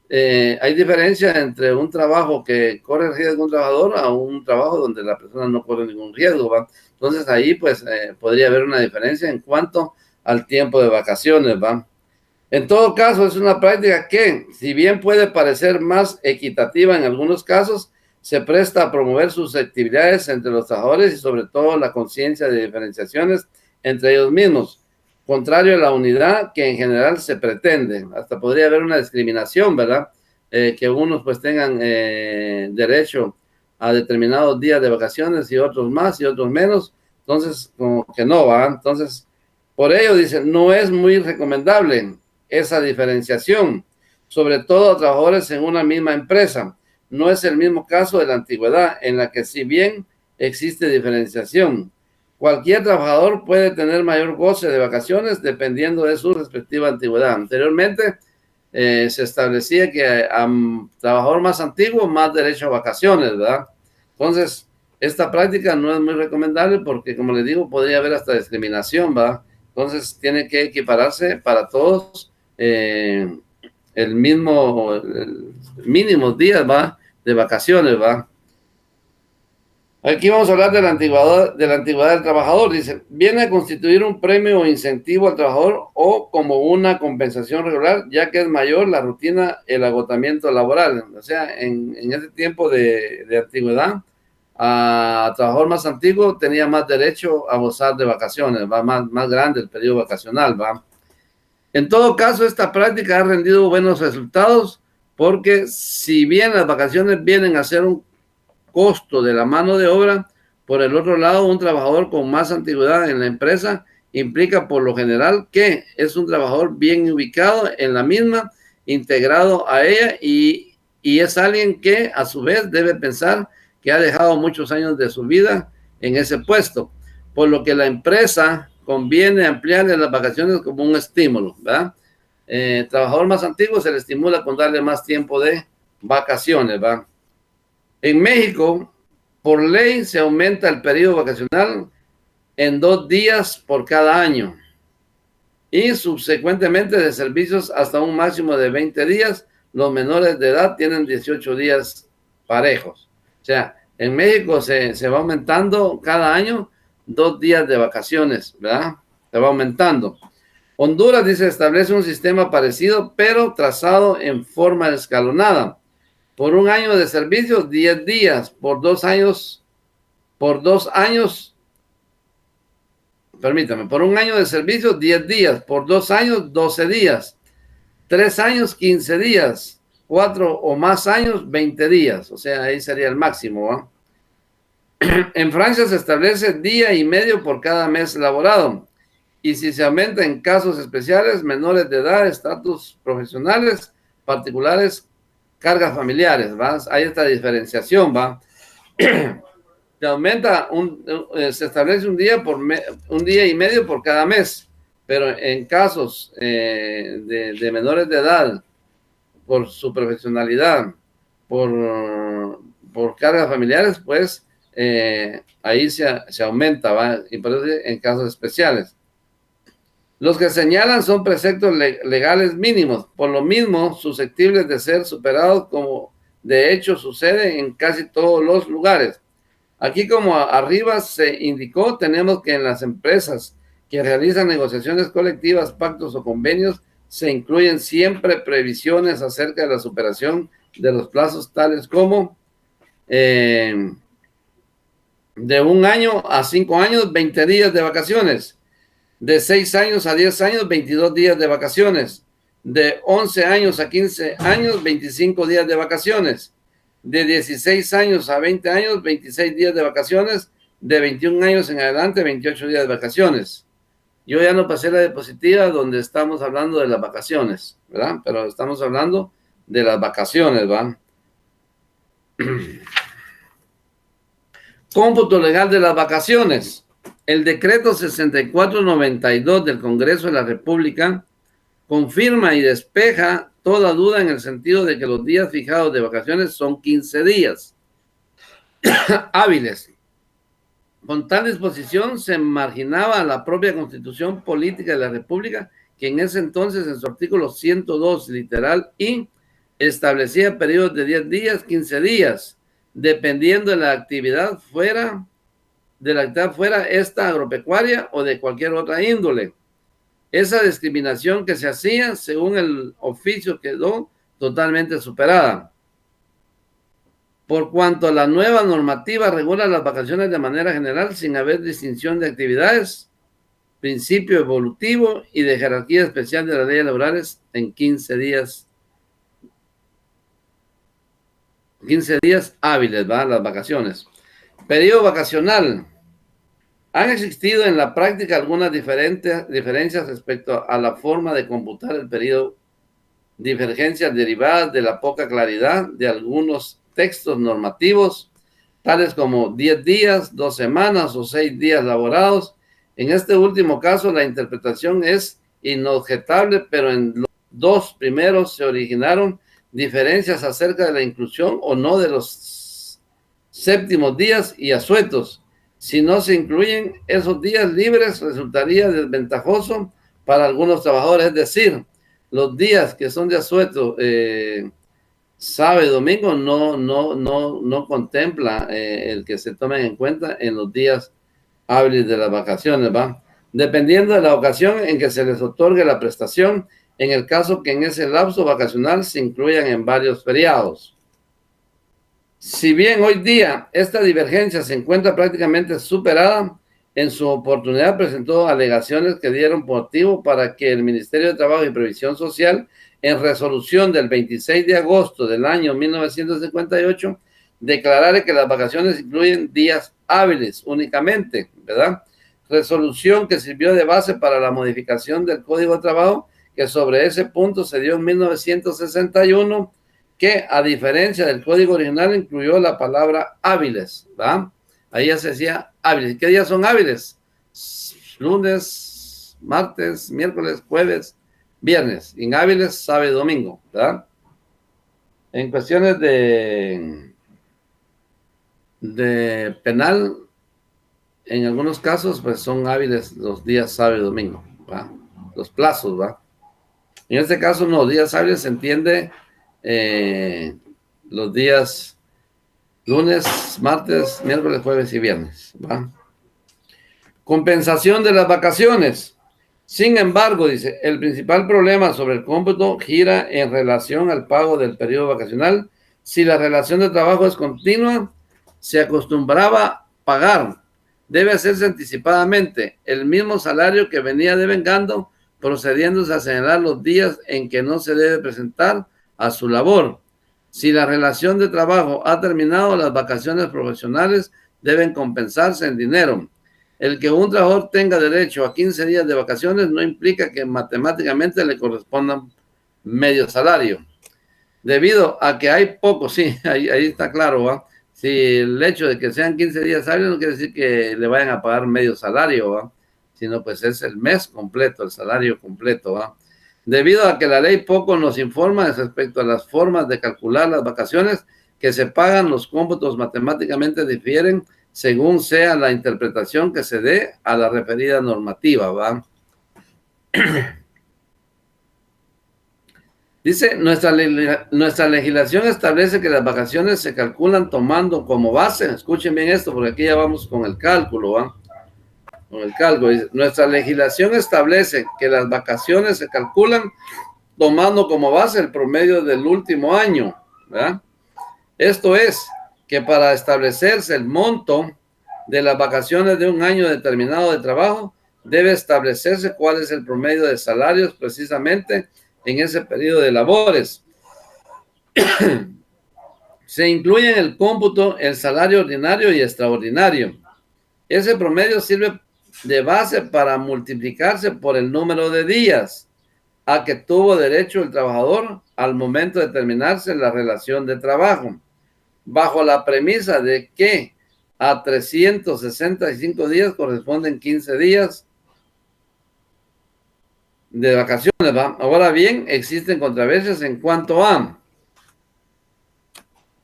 hay diferencia entre un trabajo que corre el riesgo de un trabajador a un trabajo donde la persona no corre ningún riesgo, ¿va? Entonces ahí pues podría haber una diferencia en cuanto al tiempo de vacaciones, ¿va? En todo caso, es una práctica que, si bien puede parecer más equitativa en algunos casos, se presta a promover susceptibilidades entre los trabajadores y sobre todo la conciencia de diferenciaciones entre ellos mismos, contrario a la unidad que en general se pretende. Hasta podría haber una discriminación, ¿verdad? Que unos pues tengan derecho a determinados días de vacaciones y otros más y otros menos. Entonces, como que no, ¿va? Entonces, por ello, dice, no es muy recomendable esa diferenciación, sobre todo a trabajadores en una misma empresa. No es el mismo caso de la antigüedad, en la que si bien existe diferenciación, cualquier trabajador puede tener mayor goce de vacaciones dependiendo de su respectiva antigüedad. Anteriormente se establecía que a trabajador más antiguo, más derecho a vacaciones, ¿verdad? Entonces, esta práctica no es muy recomendable porque, como les digo, podría haber hasta discriminación, ¿verdad? Entonces, tiene que equipararse para todos el mínimo días, ¿va? De vacaciones, ¿va? Aquí vamos a hablar de la antigüedad del trabajador. Dice, viene a constituir un premio o incentivo al trabajador o como una compensación regular, ya que es mayor la rutina, el agotamiento laboral. O sea, en ese tiempo de antigüedad, a trabajador más antiguo tenía más derecho a gozar de vacaciones, va más grande el periodo vacacional, va. En todo caso, esta práctica ha rendido buenos resultados porque si bien las vacaciones vienen a ser un costo de la mano de obra, por el otro lado, un trabajador con más antigüedad en la empresa implica por lo general que es un trabajador bien ubicado en la misma, integrado a ella y es alguien que a su vez debe pensar que ha dejado muchos años de su vida en ese puesto, por lo que la empresa conviene ampliarle las vacaciones como un estímulo, ¿verdad? Trabajador más antiguo se le estimula con darle más tiempo de vacaciones, ¿verdad? En México, por ley, se aumenta el periodo vacacional en 2 días por cada año y subsecuentemente de servicios hasta un máximo de 20 días. Los menores de edad tienen 18 días parejos. O sea, en México se va aumentando cada año 2 días de vacaciones, ¿verdad? Se va aumentando. Honduras, dice, establece un sistema parecido, pero trazado en forma escalonada. Por un año de servicio, 10 días. Por 2 años, permítame, por un año de servicio, 10 días. Por 2 años, 12 días. 3 años, 15 días. 4 o más años, 20 días. O sea, ahí sería el máximo, ¿va? En Francia se establece día y medio por cada mes laborado. Y si se aumenta en casos especiales, menores de edad, estatus profesionales, particulares, cargas familiares, ¿va? Hay esta diferenciación, ¿va? Se aumenta, se establece un día y medio por cada mes, pero en casos de menores de edad, por su profesionalidad, por cargas familiares, pues ahí se aumenta, ¿va? Y por eso en casos especiales. Los que señalan son preceptos legales mínimos, por lo mismo susceptibles de ser superados, como de hecho sucede en casi todos los lugares. Aquí, como arriba se indicó, tenemos que en las empresas que realizan negociaciones colectivas, pactos o convenios, se incluyen siempre previsiones acerca de la superación de los plazos, tales como de 1 año a 5 años, 20 días de vacaciones. De 6 años a 10 años, 22 días de vacaciones. De 11 años a 15 años, 25 días de vacaciones. De 16 años a 20 años, 26 días de vacaciones. De 21 años en adelante, 28 días de vacaciones. Yo ya no pasé la diapositiva donde estamos hablando de las vacaciones, ¿verdad? Pero estamos hablando de las vacaciones, ¿va? Cómputo legal de las vacaciones. El decreto 6492 del Congreso de la República confirma y despeja toda duda en el sentido de que los días fijados de vacaciones son 15 días hábiles. Con tal disposición se marginaba a la propia Constitución Política de la República, que en ese entonces en su artículo 102 literal I establecía periodos de 10 días, 15 días, dependiendo de la actividad fuera esta agropecuaria o de cualquier otra índole. Esa discriminación que se hacía según el oficio quedó totalmente superada. Por cuanto la nueva normativa regula las vacaciones de manera general sin haber distinción de actividades, principio evolutivo y de jerarquía especial de las leyes laborales en 15 días. 15 días hábiles, ¿va? Las vacaciones. Periodo vacacional. Han existido en la práctica algunas diferencias respecto a la forma de computar el periodo, divergencias derivadas de la poca claridad de algunos textos normativos, tales como 10 días, 2 semanas o 6 días laborados. En este último caso, la interpretación es inobjetable, pero en los dos primeros se originaron diferencias acerca de la inclusión o no de los séptimos días y asuetos. Si no se incluyen esos días libres, resultaría desventajoso para algunos trabajadores, es decir, los días que son de asueto, sábado y domingo, no contempla el que se tomen en cuenta en los días hábiles de las vacaciones, ¿va? Dependiendo de la ocasión en que se les otorgue la prestación, en el caso que en ese lapso vacacional se incluyan en varios feriados. Si bien hoy día esta divergencia se encuentra prácticamente superada, en su oportunidad presentó alegaciones que dieron motivo para que el Ministerio de Trabajo y Previsión Social, en resolución del 26 de agosto del año 1958, declarara que las vacaciones incluyen días hábiles únicamente, ¿verdad? Resolución que sirvió de base para la modificación del Código de Trabajo, que sobre ese punto se dio en 1961, que a diferencia del código original incluyó la palabra hábiles, ¿va? Ahí ya se decía hábiles. ¿Qué días son hábiles? Lunes, martes, miércoles, jueves, viernes. Inhábiles, sábado y domingo, ¿verdad? En cuestiones de penal, en algunos casos, pues son hábiles los días sábado y domingo, ¿va? Los plazos, ¿va? En este caso, no, días hábiles se entiende los días lunes, martes, miércoles, jueves y viernes, ¿va? Compensación de las vacaciones. Sin embargo, dice, el principal problema sobre el cómputo gira en relación al pago del periodo vacacional. Si la relación de trabajo es continua, se acostumbraba pagar. Debe hacerse anticipadamente el mismo salario que venía devengando procediéndose a señalar los días en que no se debe presentar a su labor. Si la relación de trabajo ha terminado, las vacaciones profesionales deben compensarse en dinero. El que un trabajador tenga derecho a 15 días de vacaciones no implica que matemáticamente le correspondan medio salario. Debido a que hay poco, sí, ahí está claro, ¿va? Si el hecho de que sean 15 días hábiles no quiere decir que le vayan a pagar medio salario, ¿va? Sino pues es el mes completo, el salario completo, ¿va? Debido a que la ley poco nos informa respecto a las formas de calcular las vacaciones que se pagan, los cómputos matemáticamente difieren según sea la interpretación que se dé a la referida normativa, ¿va? Dice, nuestra legislación establece que las vacaciones se calculan tomando como base, escuchen bien esto, porque aquí ya vamos con el cálculo, ¿va? Con el cálculo. Dice, nuestra legislación establece que las vacaciones se calculan tomando como base el promedio del último año, ¿verdad? Esto es, que para establecerse el monto de las vacaciones de un año determinado de trabajo, debe establecerse cuál es el promedio de salarios precisamente en ese periodo de labores. Se incluye en el cómputo el salario ordinario y extraordinario. Ese promedio sirve de base para multiplicarse por el número de días a que tuvo derecho el trabajador al momento de terminarse la relación de trabajo, bajo la premisa de que a 365 días corresponden 15 días de vacaciones, ¿va? Ahora bien, existen controversias en cuanto a,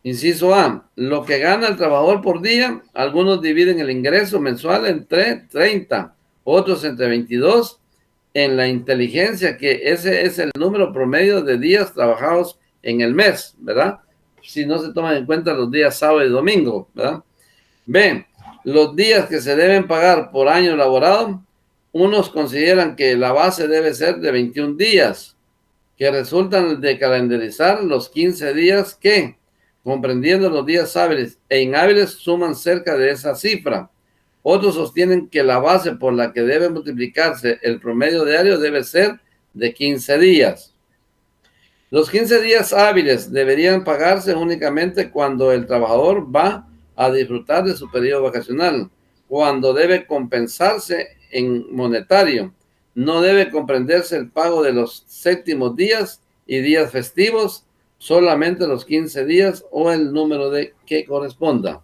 inciso A, lo que gana el trabajador por día. Algunos dividen el ingreso mensual entre 30, otros entre 22, en la inteligencia que ese es el número promedio de días trabajados en el mes, ¿verdad? Si no se toman en cuenta los días sábado y domingo, ¿verdad? B, los días que se deben pagar por año laborado. Unos consideran que la base debe ser de 21 días, que resultan de calendarizar los 15 días que, comprendiendo los días hábiles e inhábiles, suman cerca de esa cifra. Otros sostienen que la base por la que debe multiplicarse el promedio diario debe ser de 15 días. Los 15 días hábiles deberían pagarse únicamente cuando el trabajador va a disfrutar de su periodo vacacional, cuando debe compensarse en monetario. No debe comprenderse el pago de los séptimos días y días festivos, solamente los 15 días o el número de que corresponda.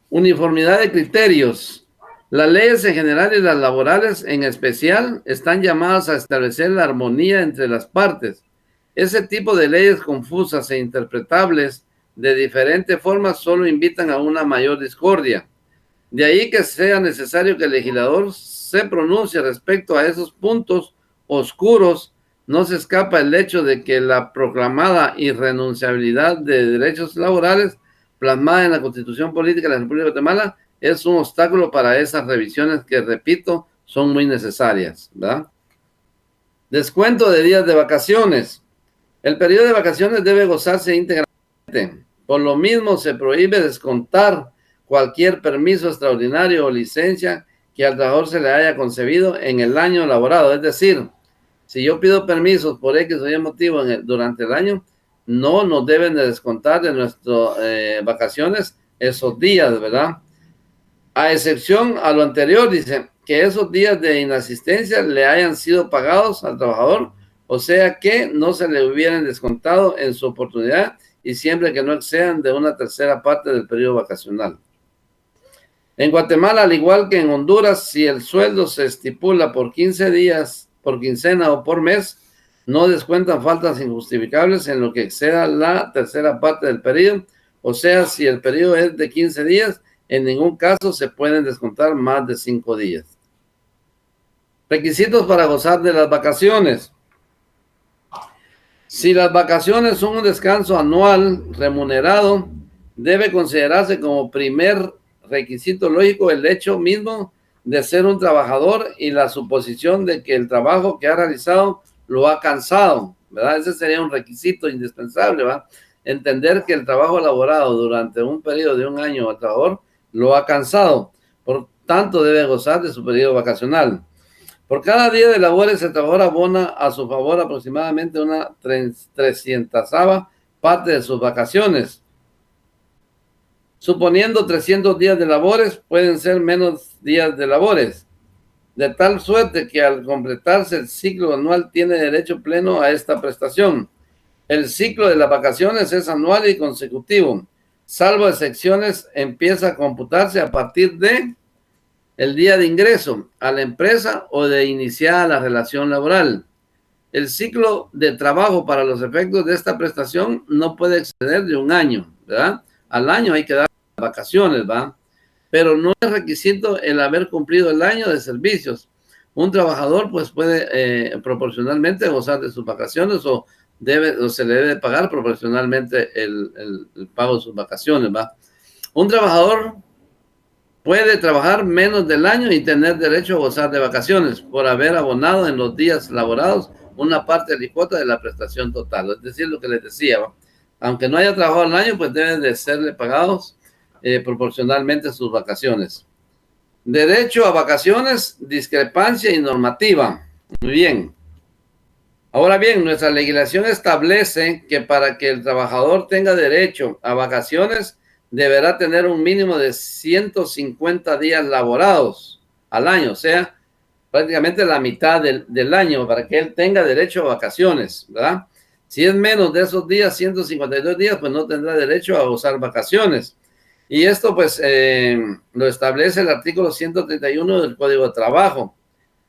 Uniformidad de criterios. Las leyes en general y las laborales en especial están llamadas a establecer la armonía entre las partes. Ese tipo de leyes confusas e interpretables de diferentes formas solo invitan a una mayor discordia. De ahí que sea necesario que el legislador se pronuncie respecto a esos puntos oscuros. No se escapa el hecho de que la proclamada irrenunciabilidad de derechos laborales plasmada en la Constitución Política de la República de Guatemala es un obstáculo para esas revisiones que, repito, son muy necesarias, ¿verdad? Descuento de días de vacaciones. El periodo de vacaciones debe gozarse íntegramente. Por lo mismo, se prohíbe descontar cualquier permiso extraordinario o licencia que al trabajador se le haya concebido en el año laborado. Es decir, si yo pido permisos por X o Y motivo durante el año, no nos deben de descontar de nuestras vacaciones esos días, ¿verdad? A excepción a lo anterior, dice que esos días de inasistencia le hayan sido pagados al trabajador, o sea que no se le hubieran descontado en su oportunidad y siempre que no excedan de una tercera parte del periodo vacacional. En Guatemala, al igual que en Honduras, si el sueldo se estipula por 15 días, por quincena o por mes, no descuentan faltas injustificables en lo que exceda la tercera parte del periodo. O sea, si el periodo es de 15 días, en ningún caso se pueden descontar más de 5 días. Requisitos para gozar de las vacaciones. Si las vacaciones son un descanso anual remunerado, debe considerarse como primer requisito lógico el hecho mismo de ser un trabajador y la suposición de que el trabajo que ha realizado lo ha cansado, ¿verdad? Ese sería un requisito indispensable, ¿verdad? Entender que el trabajo elaborado durante un periodo de un año al trabajador lo ha cansado. tanto debe gozar de su periodo vacacional. Por cada día de labores, el trabajador abona a su favor aproximadamente una 300ava parte de sus vacaciones. Suponiendo 300 días de labores, pueden ser menos días de labores, de tal suerte que al completarse el ciclo anual tiene derecho pleno a esta prestación. El ciclo de las vacaciones es anual y consecutivo. Salvo excepciones, empieza a computarse a partir de el día de ingreso a la empresa o de iniciar la relación laboral. El ciclo de trabajo para los efectos de esta prestación no puede exceder de un año, ¿verdad? Al año hay que dar vacaciones, ¿va? Pero no es requisito el haber cumplido el año de servicios. Un trabajador pues puede proporcionalmente gozar de sus vacaciones o se le debe pagar proporcionalmente el pago de sus vacaciones, ¿va? Un trabajador puede trabajar menos del año y tener derecho a gozar de vacaciones por haber abonado en los días laborados una parte alícuota de la prestación total. Es decir, lo que les decía, ¿va? Aunque no haya trabajado el año, pues deben de serle pagados proporcionalmente sus vacaciones. Derecho a vacaciones, discrepancia y normativa. Muy bien. Ahora bien, nuestra legislación establece que para que el trabajador tenga derecho a vacaciones, deberá tener un mínimo de 150 días laborados al año, o sea, prácticamente la mitad del año para que él tenga derecho a vacaciones, ¿verdad? Si es menos de esos días, 152 días, pues no tendrá derecho a usar vacaciones. Y esto pues lo establece el artículo 131 del Código de Trabajo,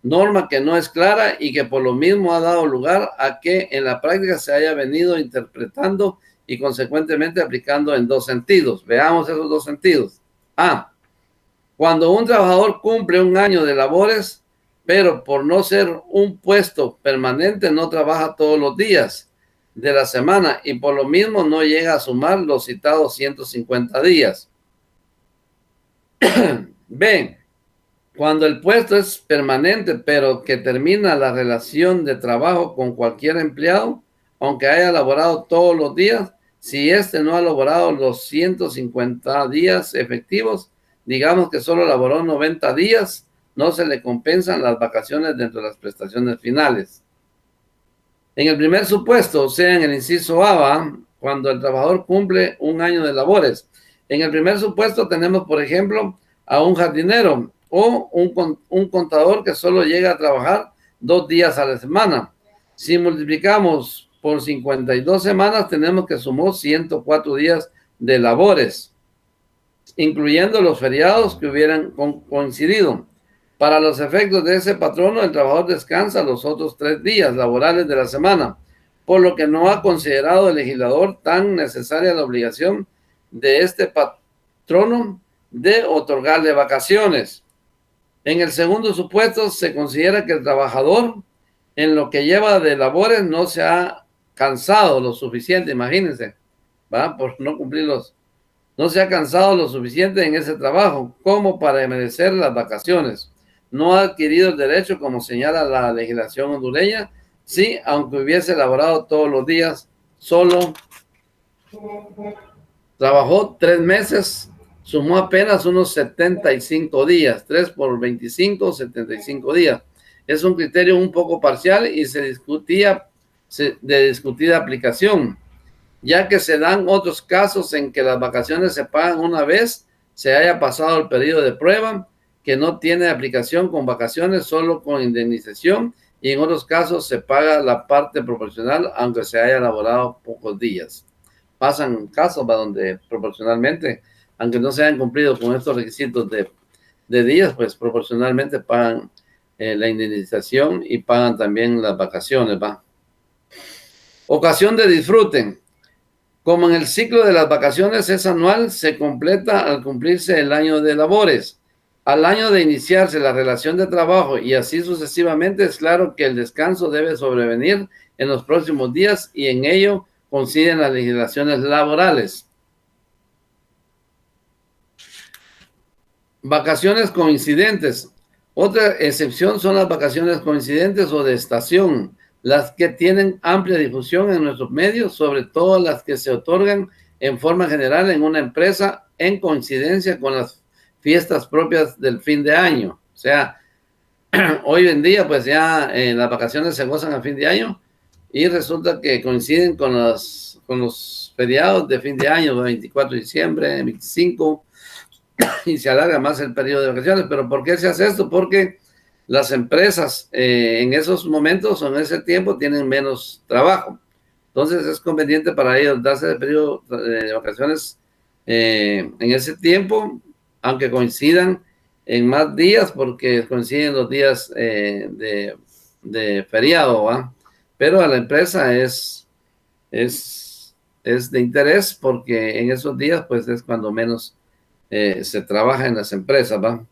norma que no es clara y que por lo mismo ha dado lugar a que en la práctica se haya venido interpretando y consecuentemente aplicando en dos sentidos. Veamos esos dos sentidos. A, cuando un trabajador cumple un año de labores, pero por no ser un puesto permanente no trabaja todos los días de la semana y por lo mismo no llega a sumar los citados 150 días. B, cuando el puesto es permanente, pero que termina la relación de trabajo con cualquier empleado, aunque haya laborado todos los días, si éste no ha laborado los 150 días efectivos, digamos que solo laboró 90 días, no se le compensan las vacaciones dentro de las prestaciones finales. En el primer supuesto, o sea, en el inciso A, cuando el trabajador cumple un año de labores. En el primer supuesto tenemos, por ejemplo, a un jardinero o un contador que solo llega a trabajar 2 días a la semana. Si multiplicamos por 52 semanas, tenemos que sumó 104 días de labores, incluyendo los feriados que hubieran coincidido. Para los efectos de ese patrono, el trabajador descansa los otros 3 días laborales de la semana, por lo que no ha considerado el legislador tan necesaria la obligación de este patrono de otorgarle vacaciones. En el segundo supuesto, se considera que el trabajador, en lo que lleva de labores, no se ha cansado lo suficiente, imagínense, ¿va? Por no cumplirlos. No se ha cansado lo suficiente en ese trabajo como para merecer las vacaciones. No ha adquirido el derecho, como señala la legislación hondureña, sí, aunque hubiese laborado todos los días, solo trabajó 3 meses, sumó apenas unos 75 días, 3 por 25, 75 días. Es un criterio un poco parcial y de discutida aplicación, ya que se dan otros casos en que las vacaciones se pagan una vez se haya pasado el periodo de prueba, que no tiene aplicación con vacaciones, solo con indemnización, y en otros casos se paga la parte proporcional, aunque se haya elaborado pocos días. Pasan casos donde proporcionalmente, aunque no se hayan cumplido con estos requisitos de días, pues proporcionalmente pagan la indemnización y pagan también las vacaciones, ¿va? Ocasión de disfrute. Como en el ciclo de las vacaciones es anual, se completa al cumplirse el año de labores. Al año de iniciarse la relación de trabajo y así sucesivamente, es claro que el descanso debe sobrevenir en los próximos días y en ello coinciden las legislaciones laborales. Vacaciones coincidentes. Otra excepción son las vacaciones coincidentes o de estación, las que tienen amplia difusión en nuestros medios, sobre todo las que se otorgan en forma general en una empresa en coincidencia con las fiestas propias del fin de año. O sea, hoy en día pues ya las vacaciones se gozan a fin de año y resulta que coinciden con los feriados de fin de año, 24 de diciembre, 25, y se alarga más el periodo de vacaciones. ¿Pero por qué se hace esto? Porque las empresas en esos momentos o en ese tiempo tienen menos trabajo. Entonces es conveniente para ellos darse el periodo de vacaciones en ese tiempo, aunque coincidan en más días, porque coinciden los días de feriado, ¿va? Pero a la empresa es de interés porque en esos días pues es cuando menos se trabaja en las empresas, ¿va?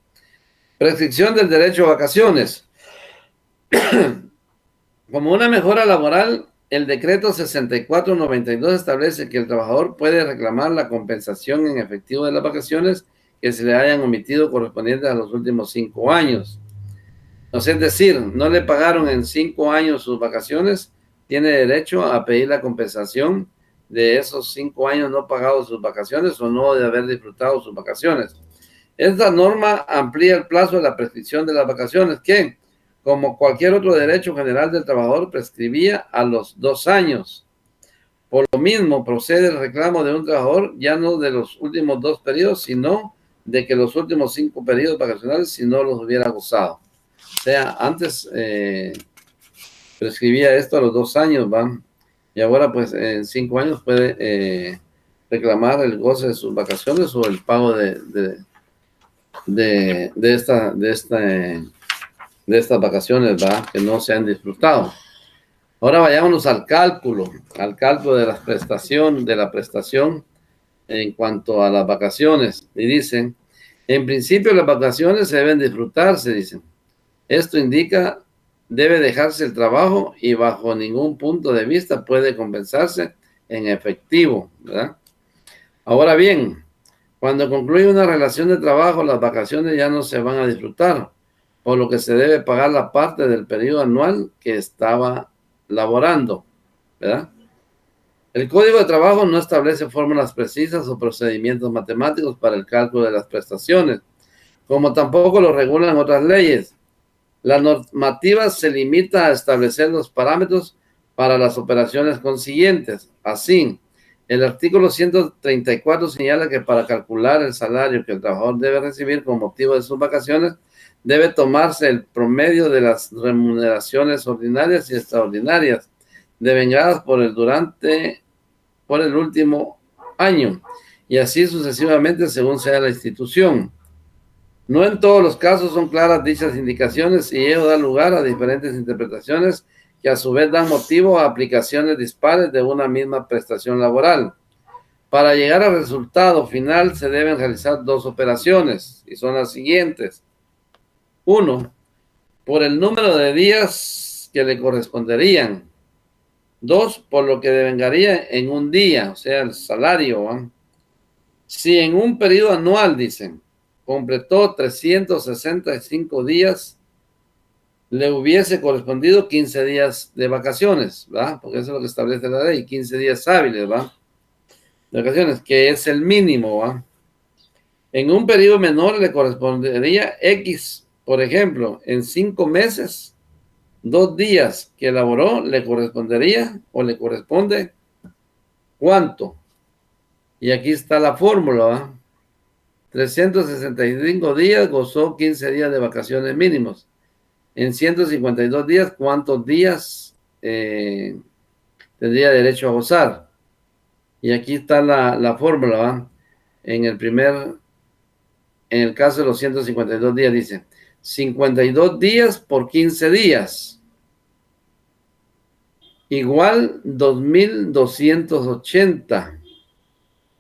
Prescripción del derecho a vacaciones. Como una mejora laboral, el decreto 6492 establece que el trabajador puede reclamar la compensación en efectivo de las vacaciones que se le hayan omitido correspondientes a los últimos 5 años. O sea, es decir, no le pagaron en 5 años sus vacaciones, tiene derecho a pedir la compensación de esos 5 años no pagados sus vacaciones o no de haber disfrutado sus vacaciones. Esta norma amplía el plazo de la prescripción de las vacaciones que, como cualquier otro derecho general del trabajador, prescribía a los 2 años. Por lo mismo, procede el reclamo de un trabajador ya no de los últimos 2 periodos, sino de que los últimos 5 periodos vacacionales, si no los hubiera gozado. O sea, antes prescribía esto a los 2 años, ¿va? Y ahora, pues, en 5 años puede reclamar el goce de sus vacaciones o el pago de estas vacaciones, ¿va? Que no se han disfrutado. Ahora vayámonos al cálculo de la prestación en cuanto a las vacaciones. Y dicen, en principio las vacaciones se deben disfrutarse, dicen. Esto indica, debe dejarse el trabajo y bajo ningún punto de vista puede compensarse en efectivo, ¿verdad? Ahora bien, cuando concluye una relación de trabajo, las vacaciones ya no se van a disfrutar, por lo que se debe pagar la parte del periodo anual que estaba laborando, ¿verdad? El Código de Trabajo no establece fórmulas precisas o procedimientos matemáticos para el cálculo de las prestaciones, como tampoco lo regulan otras leyes. La normativa se limita a establecer los parámetros para las operaciones consiguientes. Así, el artículo 134 señala que para calcular el salario que el trabajador debe recibir con motivo de sus vacaciones, debe tomarse el promedio de las remuneraciones ordinarias y extraordinarias devengadas por el último año, y así sucesivamente según sea la institución. No en todos los casos son claras dichas indicaciones y ello da lugar a diferentes interpretaciones que a su vez dan motivo a aplicaciones dispares de una misma prestación laboral. Para llegar al resultado final se deben realizar 2 operaciones y son las siguientes. 1, por el número de días que le corresponderían. 2, por lo que devengaría en un día, o sea, el salario, ¿no? Si en un periodo anual, dicen, completó 365 días, le hubiese correspondido 15 días de vacaciones, ¿verdad? Porque eso es lo que establece la ley, 15 días hábiles, ¿verdad? De vacaciones, que es el mínimo, ¿verdad? En un periodo menor le correspondería X, por ejemplo, en 5 meses, 2 días que elaboró, le correspondería o le corresponde ¿cuánto? Y aquí está la fórmula, ¿verdad? 365 días gozó 15 días de vacaciones mínimos. En 152 días, ¿cuántos días tendría derecho a gozar? Y aquí está la fórmula, ¿va? En el caso de los 152 días dice 52 días por 15 días igual 2.280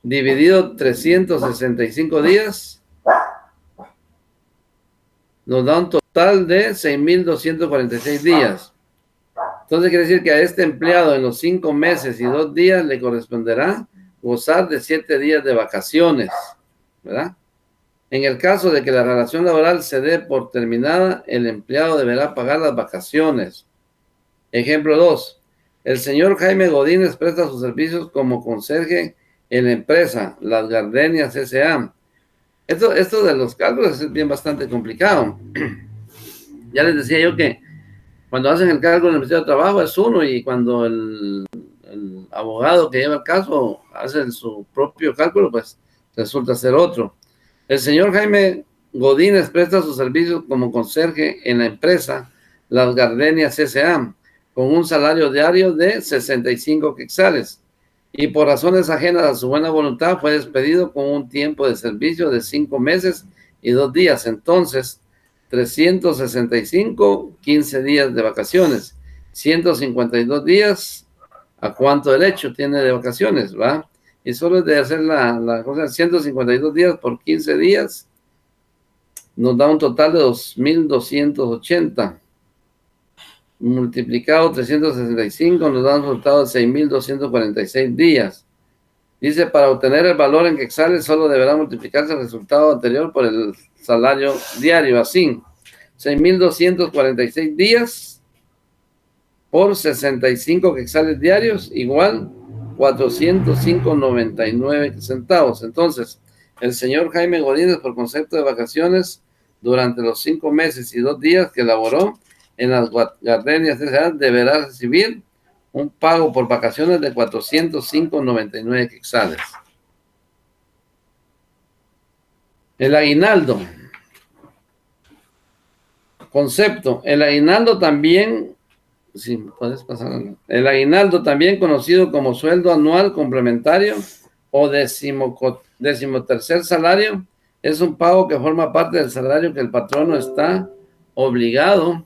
dividido 365 días nos da un total de 6.246 días. Entonces quiere decir que a este empleado en los 5 meses y 2 días le corresponderá gozar de 7 días de vacaciones, ¿verdad? En el caso de que la relación laboral se dé por terminada, el empleado deberá pagar las vacaciones. Ejemplo 2. El señor Jaime Godínez presta sus servicios como conserje en la empresa Las Gardenias S.A. Esto de los cálculos es bien bastante complicado. Ya les decía yo que cuando hacen el cálculo en el Ministerio de Trabajo es uno, y cuando el abogado que lleva el caso hace su propio cálculo, pues resulta ser otro. El señor Jaime Godínez presta sus servicios como conserje en la empresa Las Gardenias S.A. con un salario diario de 65 quetzales, y por razones ajenas a su buena voluntad fue despedido con un tiempo de servicio de 5 meses y 2 días. Entonces, 365, 15 días de vacaciones, 152 días. ¿A cuánto derecho tiene de vacaciones, va? Y solo es de hacer la cosa, 152 días por 15 días, nos da un total de 2.280. Multiplicado 365 nos da un resultado de 6.246 días. Dice, para obtener el valor en quetzales solo deberá multiplicarse el resultado anterior por el salario diario, así. 6.246 días por 65 quetzales diarios igual 405.99 centavos. Entonces, el señor Jaime Godínez, por concepto de vacaciones, durante los 5 meses y 2 días que laboró en las Gardenias S.A., deberá recibir un pago por vacaciones de 405.99 quetzales. El aguinaldo. Concepto. El aguinaldo también, si puedes pasar, el aguinaldo también conocido como sueldo anual complementario o decimotercer salario, es un pago que forma parte del salario que el patrono está obligado,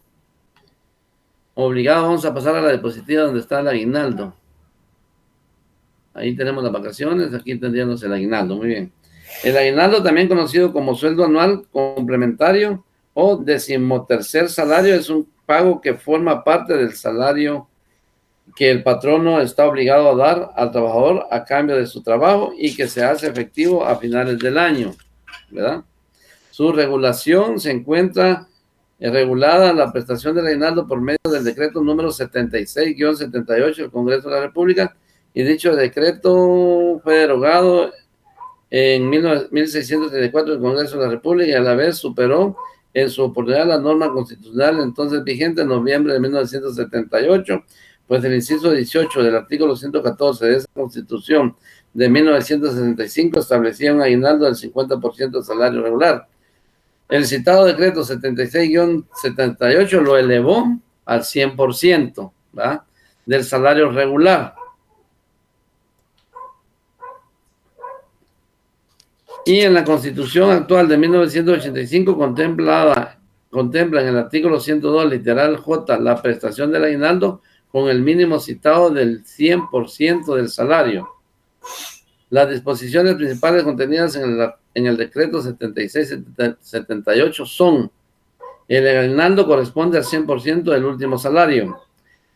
vamos a pasar a la diapositiva donde está el aguinaldo. Ahí tenemos las vacaciones, aquí tendríamos el aguinaldo, muy bien. El aguinaldo, también conocido como sueldo anual complementario o decimotercer salario, es un pago que forma parte del salario que el patrono está obligado a dar al trabajador a cambio de su trabajo y que se hace efectivo a finales del año, ¿verdad? Su regulación se encuentra regulada la prestación del aguinaldo por medio del decreto número 76-78 del Congreso de la República, y dicho decreto fue derogado en 1634 del Congreso de la República, y a la vez superó en su oportunidad la norma constitucional entonces vigente en noviembre de 1978, pues el inciso 18 del artículo 114 de esa Constitución de 1965 establecía un aguinaldo del 50% del salario regular. El citado decreto 76-78 lo elevó al 100%, ¿verdad?, del salario regular. Y en la Constitución actual de 1985 contempla en el artículo 102, literal J, la prestación del aguinaldo con el mínimo citado del 100% del salario. Las disposiciones principales contenidas en el decreto 76-78 son: el aguinaldo corresponde al 100% del último salario.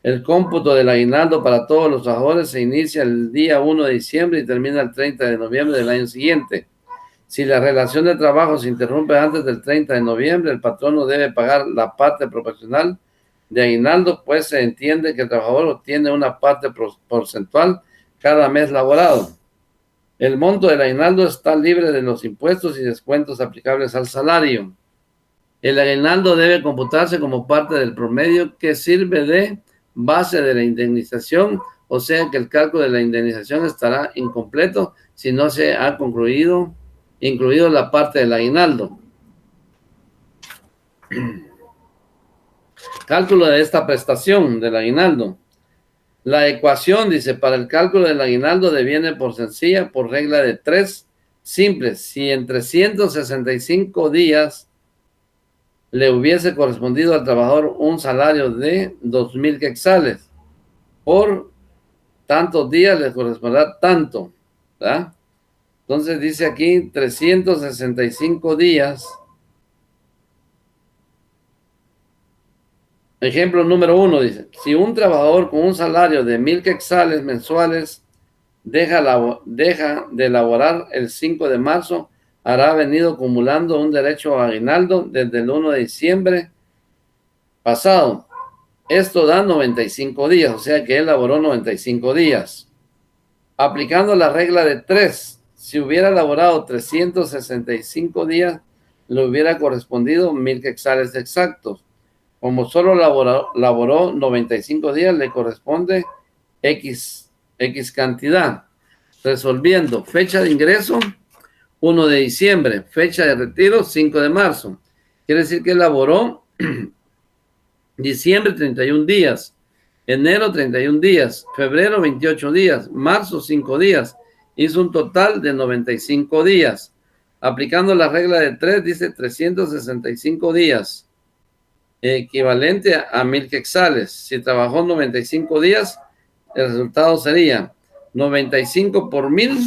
El cómputo del aguinaldo para todos los trabajadores se inicia el día 1 de diciembre y termina el 30 de noviembre del año siguiente. Si la relación de trabajo se interrumpe antes del 30 de noviembre, el patrono debe pagar la parte proporcional de aguinaldo, pues se entiende que el trabajador obtiene una parte porcentual cada mes laborado. El monto del aguinaldo está libre de los impuestos y descuentos aplicables al salario. El aguinaldo debe computarse como parte del promedio que sirve de base de la indemnización, o sea que el cálculo de la indemnización estará incompleto si no se ha incluido la parte del aguinaldo. Cálculo de esta prestación del aguinaldo. La ecuación dice: para el cálculo del aguinaldo deviene por sencilla por regla de 3 simples. Si en 365 días le hubiese correspondido al trabajador un salario de 2.000 quetzales, por tantos días le corresponderá tanto, ¿verdad? Entonces dice aquí 365 días. Ejemplo número 1 dice: si un trabajador con un salario de 1.000 quetzales mensuales deja de laborar el 5 de marzo, habrá venido acumulando un derecho a aguinaldo desde el 1 de diciembre pasado. Esto da 95 días, o sea que él laboró 95 días. Aplicando la regla de 3, Si hubiera laborado 365 días, le hubiera correspondido 1000 quetzales exactos. Como solo laboró 95 días, le corresponde X cantidad. Resolviendo, fecha de ingreso, 1 de diciembre, fecha de retiro, 5 de marzo. Quiere decir que laboró diciembre 31 días, enero 31 días, febrero 28 días, marzo 5 días. Hizo un total de 95 días. Aplicando la regla de 3, dice 365 días, equivalente a 1000 quetzales. Si trabajó 95 días, el resultado sería 95 por 1000,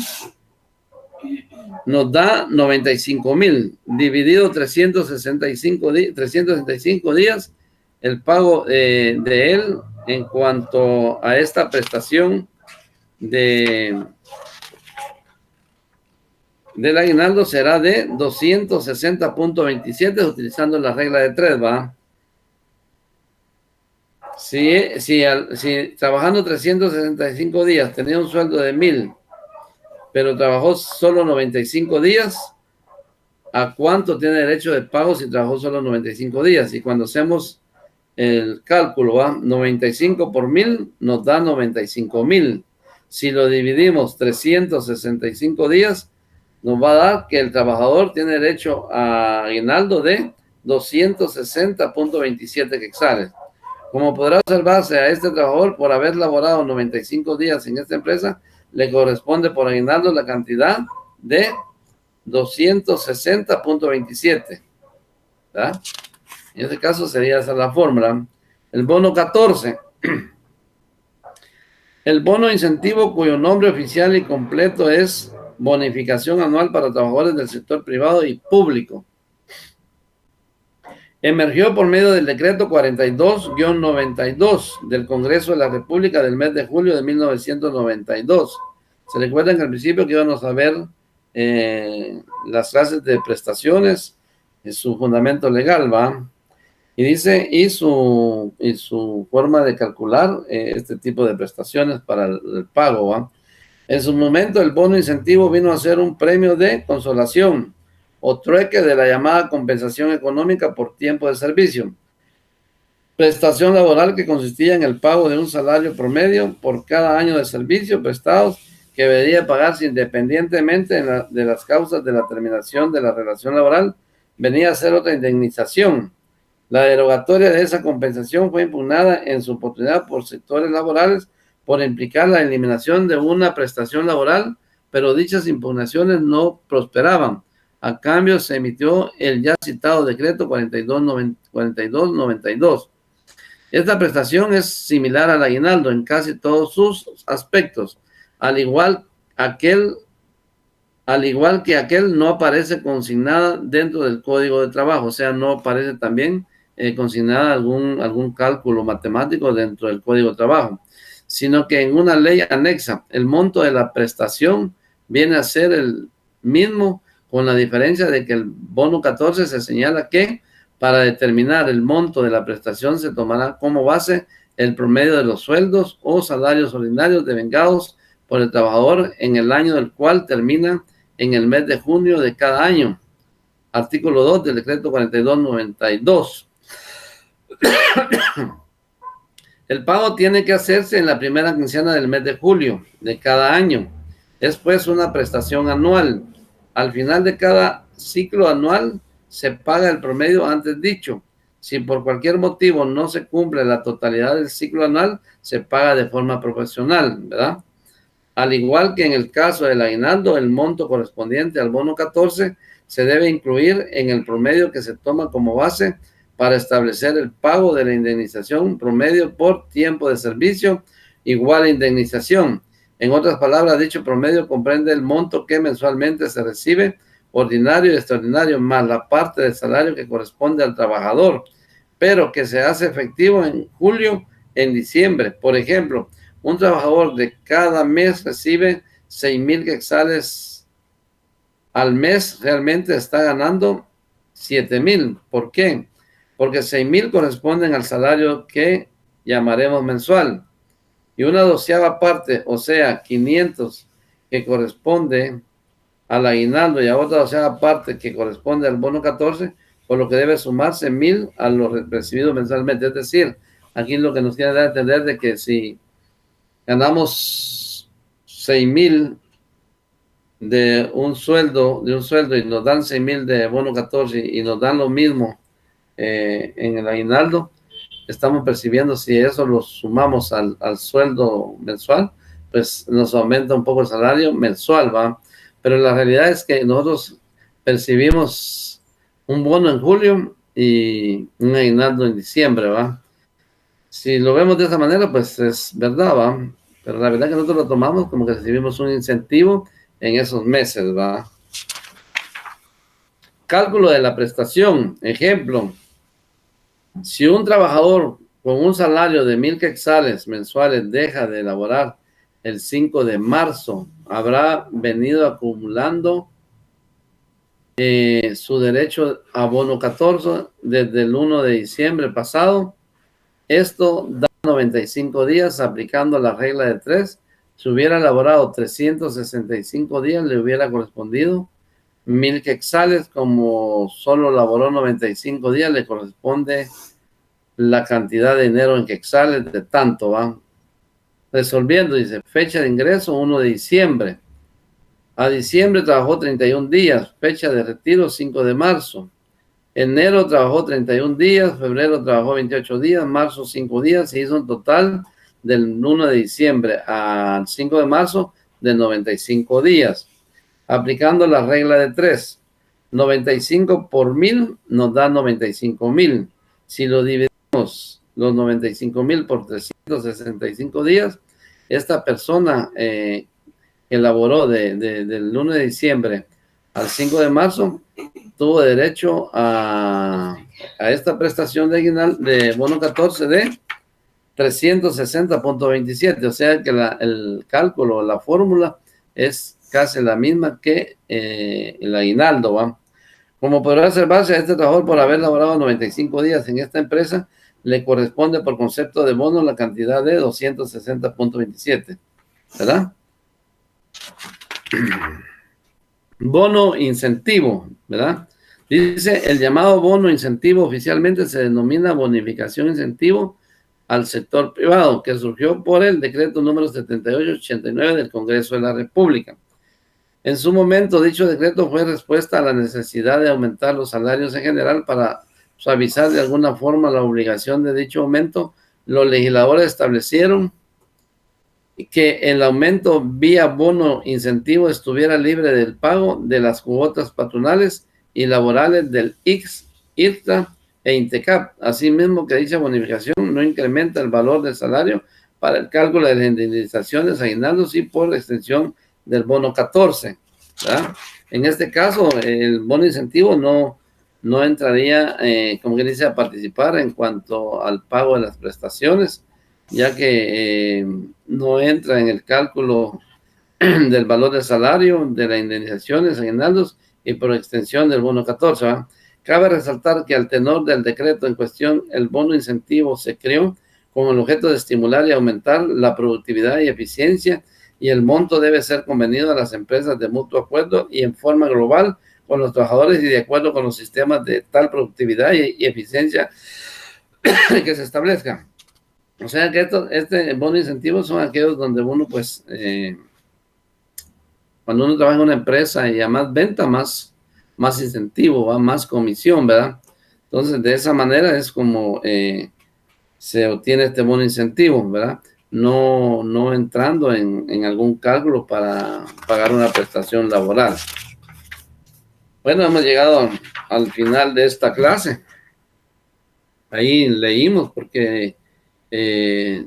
nos da 95,000, dividido 365 días, el pago de él en cuanto a esta prestación del aguinaldo será de 260.27, utilizando la regla de 3, ¿va? Si trabajando 365 días tenía un sueldo de 1000, pero trabajó solo 95 días, ¿a cuánto tiene derecho de pago si trabajó solo 95 días? Y cuando hacemos el cálculo, ¿va? 95 por 1000 nos da 95,000. Si lo dividimos 365 días, nos va a dar que el trabajador tiene derecho a aguinaldo de 260.27 quetzales. Como podrá observarse, a este trabajador, por haber laborado 95 días en esta empresa, le corresponde por aguinaldo la cantidad de 260.27. ¿verdad? En este caso sería esa la fórmula. El bono 14. El bono incentivo, cuyo nombre oficial y completo es bonificación anual para trabajadores del sector privado y público. Emergió por medio del decreto 42-92 del Congreso de la República del mes de julio de 1992. Se recuerdan que al principio que íbamos a ver las clases de prestaciones, su fundamento legal, ¿va? Y dice, y su forma de calcular este tipo de prestaciones para el pago, ¿va? En su momento, el bono incentivo vino a ser un premio de consolación o trueque de la llamada compensación económica por tiempo de servicio. Prestación laboral que consistía en el pago de un salario promedio por cada año de servicio prestados que debería pagarse independientemente de las causas de la terminación de la relación laboral. Venía a ser otra indemnización. La derogatoria de esa compensación fue impugnada en su oportunidad por sectores laborales por implicar la eliminación de una prestación laboral, pero dichas impugnaciones no prosperaban. A cambio, se emitió el ya citado decreto 4292. Esta prestación es similar al aguinaldo en casi todos sus aspectos, al igual que aquel no aparece consignada dentro del Código de Trabajo, o sea, no aparece también consignada algún cálculo matemático dentro del Código de Trabajo, sino que en una ley anexa, el monto de la prestación viene a ser el mismo, con la diferencia de que el bono 14 se señala que para determinar el monto de la prestación se tomará como base el promedio de los sueldos o salarios ordinarios devengados por el trabajador en el año del cual termina en el mes de junio de cada año. Artículo 2 del decreto 4292. El pago tiene que hacerse en la primera quincena del mes de julio de cada año. Es pues una prestación anual. Al final de cada ciclo anual se paga el promedio antes dicho. Si por cualquier motivo no se cumple la totalidad del ciclo anual, se paga de forma proporcional, ¿verdad? Al igual que en el caso del aguinaldo, el monto correspondiente al bono 14 se debe incluir en el promedio que se toma como base para establecer el pago de la indemnización promedio por tiempo de servicio igual a indemnización. En otras palabras, dicho promedio comprende el monto que mensualmente se recibe, ordinario y extraordinario, más la parte del salario que corresponde al trabajador, pero que se hace efectivo en julio, en diciembre. Por ejemplo, un trabajador de cada mes recibe 6,000 quetzales al mes, realmente está ganando 7,000. ¿Por qué? Porque 6,000 corresponden al salario que llamaremos mensual. Y una 12ª parte, o sea, 500, que corresponde al aguinaldo y a otra, o sea, aparte que corresponde al bono 14, por lo que debe sumarse 1,000 a lo recibido mensualmente. Es decir, aquí lo que nos quiere dar a entender de que si ganamos 6,000 de un sueldo y nos dan 6,000 de bono 14 y nos dan lo mismo en el aguinaldo, estamos percibiendo, si eso lo sumamos al sueldo mensual, pues nos aumenta un poco el salario mensual, ¿va? Pero la realidad es que nosotros percibimos un bono en julio y un aguinaldo en diciembre, ¿va? Si lo vemos de esa manera, pues es verdad, ¿va? Pero la verdad que nosotros lo tomamos como que recibimos un incentivo en esos meses, ¿va? Cálculo de la prestación. Ejemplo, si un trabajador con un salario de 1,000 quetzales mensuales deja de elaborar el 5 de marzo, habrá venido acumulando su derecho a bono 14 desde el 1 de diciembre pasado. Esto da 95 días aplicando la regla de 3. Si hubiera elaborado 365 días, le hubiera correspondido 1,000 quetzales. Como solo laboró 95 días, le corresponde la cantidad de dinero en quetzales de tanto, ¿va? Resolviendo, dice, fecha de ingreso 1 de diciembre. A diciembre trabajó 31 días, fecha de retiro 5 de marzo. Enero trabajó 31 días, febrero trabajó 28 días, marzo 5 días, se hizo un total del 1 de diciembre al 5 de marzo de 95 días. Aplicando la regla de 3, 95 por 1,000 nos da 95,000. Si lo dividimos los 95,000 por 365 días, esta persona que elaboró del 1 de diciembre al 5 de marzo tuvo derecho a esta prestación de bono 14 de 360.27, o sea que el cálculo, la fórmula es casi la misma que el aguinaldo, ¿va? Como podrá observarse, a este trabajador, por haber laborado 95 días en esta empresa, le corresponde por concepto de bono la cantidad de 260.27, ¿verdad? Bono incentivo, ¿verdad? Dice, el llamado bono incentivo oficialmente se denomina bonificación incentivo al sector privado, que surgió por el decreto número 7889 del Congreso de la República. En su momento, dicho decreto fue respuesta a la necesidad de aumentar los salarios en general. Para suavizar de alguna forma la obligación de dicho aumento, los legisladores establecieron que el aumento vía bono incentivo estuviera libre del pago de las cuotas patronales y laborales del IX, IRTA e INTECAP. Asimismo, que dicha bonificación no incrementa el valor del salario para el cálculo de las indemnizaciones, aguinaldos y por extensión del bono 14, ¿verdad? En este caso, el bono incentivo no entraría, como que dice, a participar en cuanto al pago de las prestaciones, ya que no entra en el cálculo del valor del salario, de las indemnizaciones, aguinaldos y por extensión del bono 14, ¿va? Cabe resaltar que al tenor del decreto en cuestión, el bono incentivo se creó con el objeto de estimular y aumentar la productividad y eficiencia, y el monto debe ser convenido a las empresas de mutuo acuerdo y en forma global con los trabajadores y de acuerdo con los sistemas de tal productividad y eficiencia que se establezcan. O sea que este bono incentivo son aquellos donde uno, pues, cuando uno trabaja en una empresa y a más venta, más incentivo, ¿va? Más comisión, ¿verdad? Entonces, de esa manera es como se obtiene este bono incentivo, ¿verdad? No entrando en algún cálculo para pagar una prestación laboral. Bueno, hemos llegado al final de esta clase. Ahí leímos porque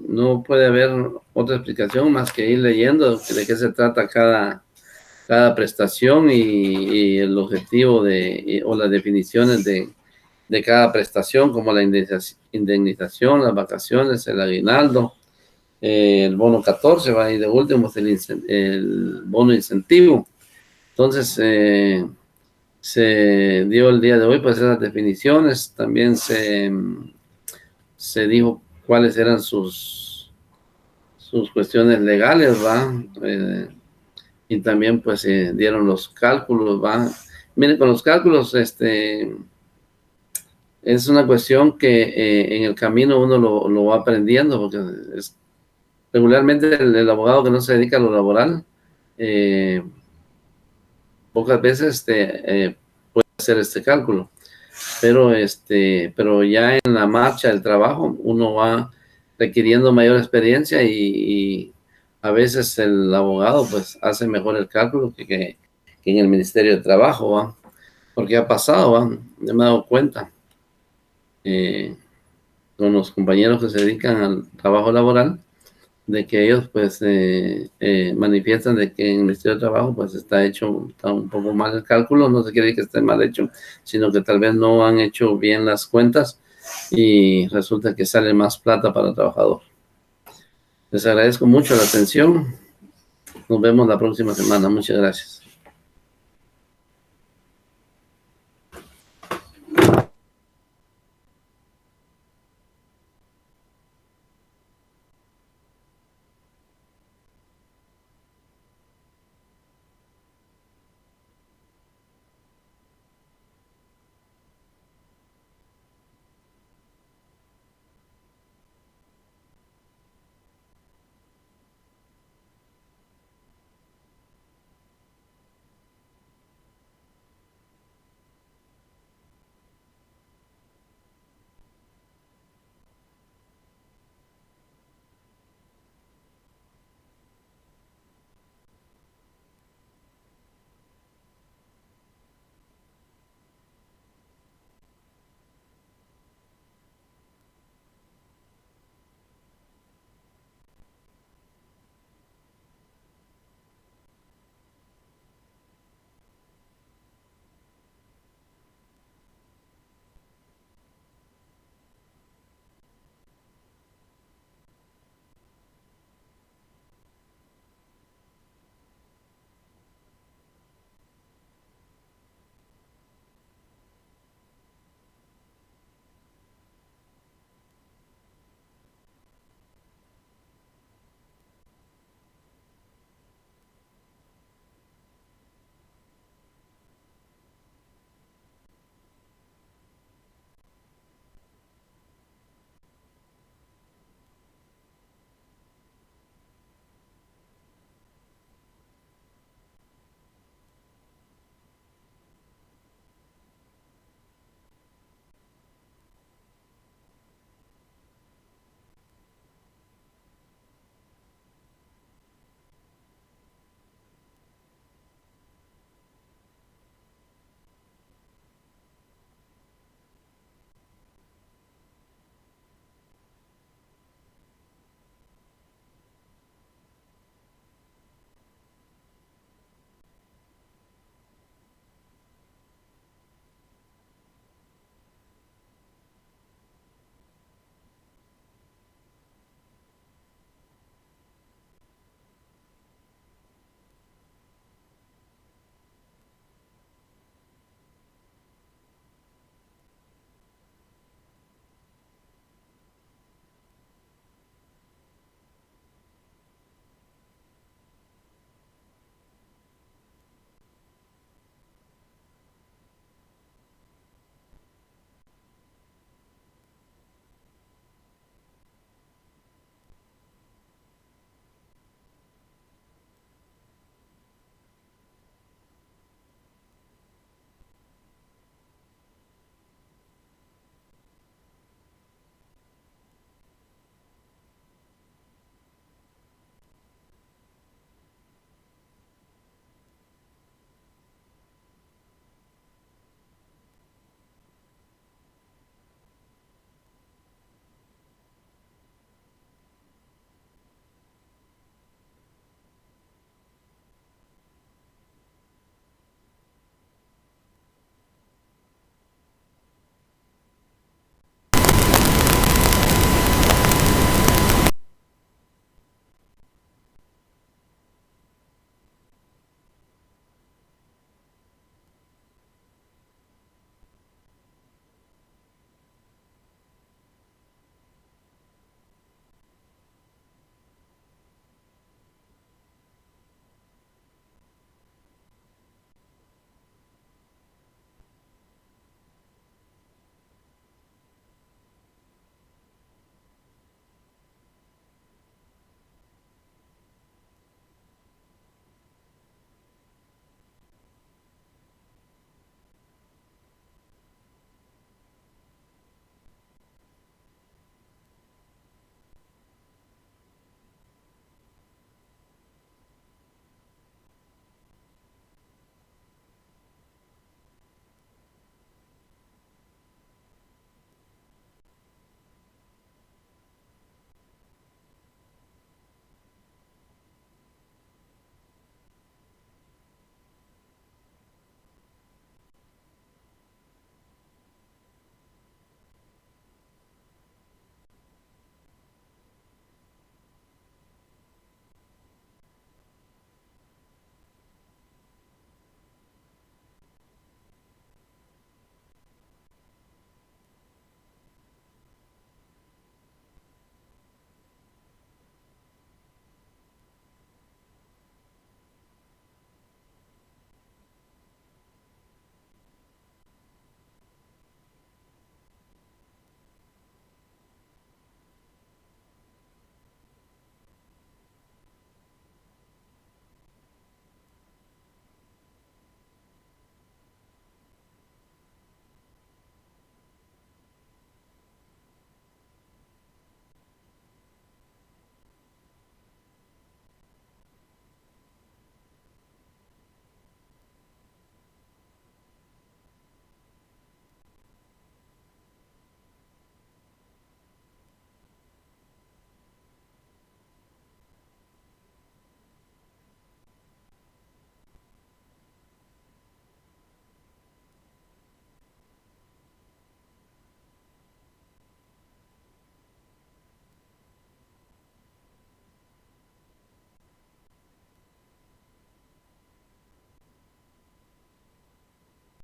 no puede haber otra explicación más que ir leyendo de qué se trata cada prestación y el objetivo o las definiciones de cada prestación, como la indemnización, las vacaciones, el aguinaldo, el bono 14, ¿va? Y de último el bono incentivo. Entonces, se dio el día de hoy pues esas definiciones. También se dijo cuáles eran sus cuestiones legales, ¿va? y también pues dieron los cálculos, va. Miren, con los cálculos, es una cuestión que en el camino uno lo va aprendiendo, porque regularmente el abogado que no se dedica a lo laboral, eh, pocas veces puede hacer este cálculo, pero ya en la marcha del trabajo uno va requiriendo mayor experiencia y a veces el abogado pues hace mejor el cálculo que en el Ministerio de Trabajo, ¿va? Porque ha pasado, ¿va? Ya me he dado cuenta eh, con los compañeros que se dedican al trabajo laboral, de que ellos pues manifiestan de que en el Ministerio de Trabajo pues está un poco mal el cálculo. No se quiere decir que esté mal hecho, sino que tal vez no han hecho bien las cuentas y resulta que sale más plata para el trabajador. Les agradezco mucho la atención. Nos vemos la próxima semana. Muchas gracias.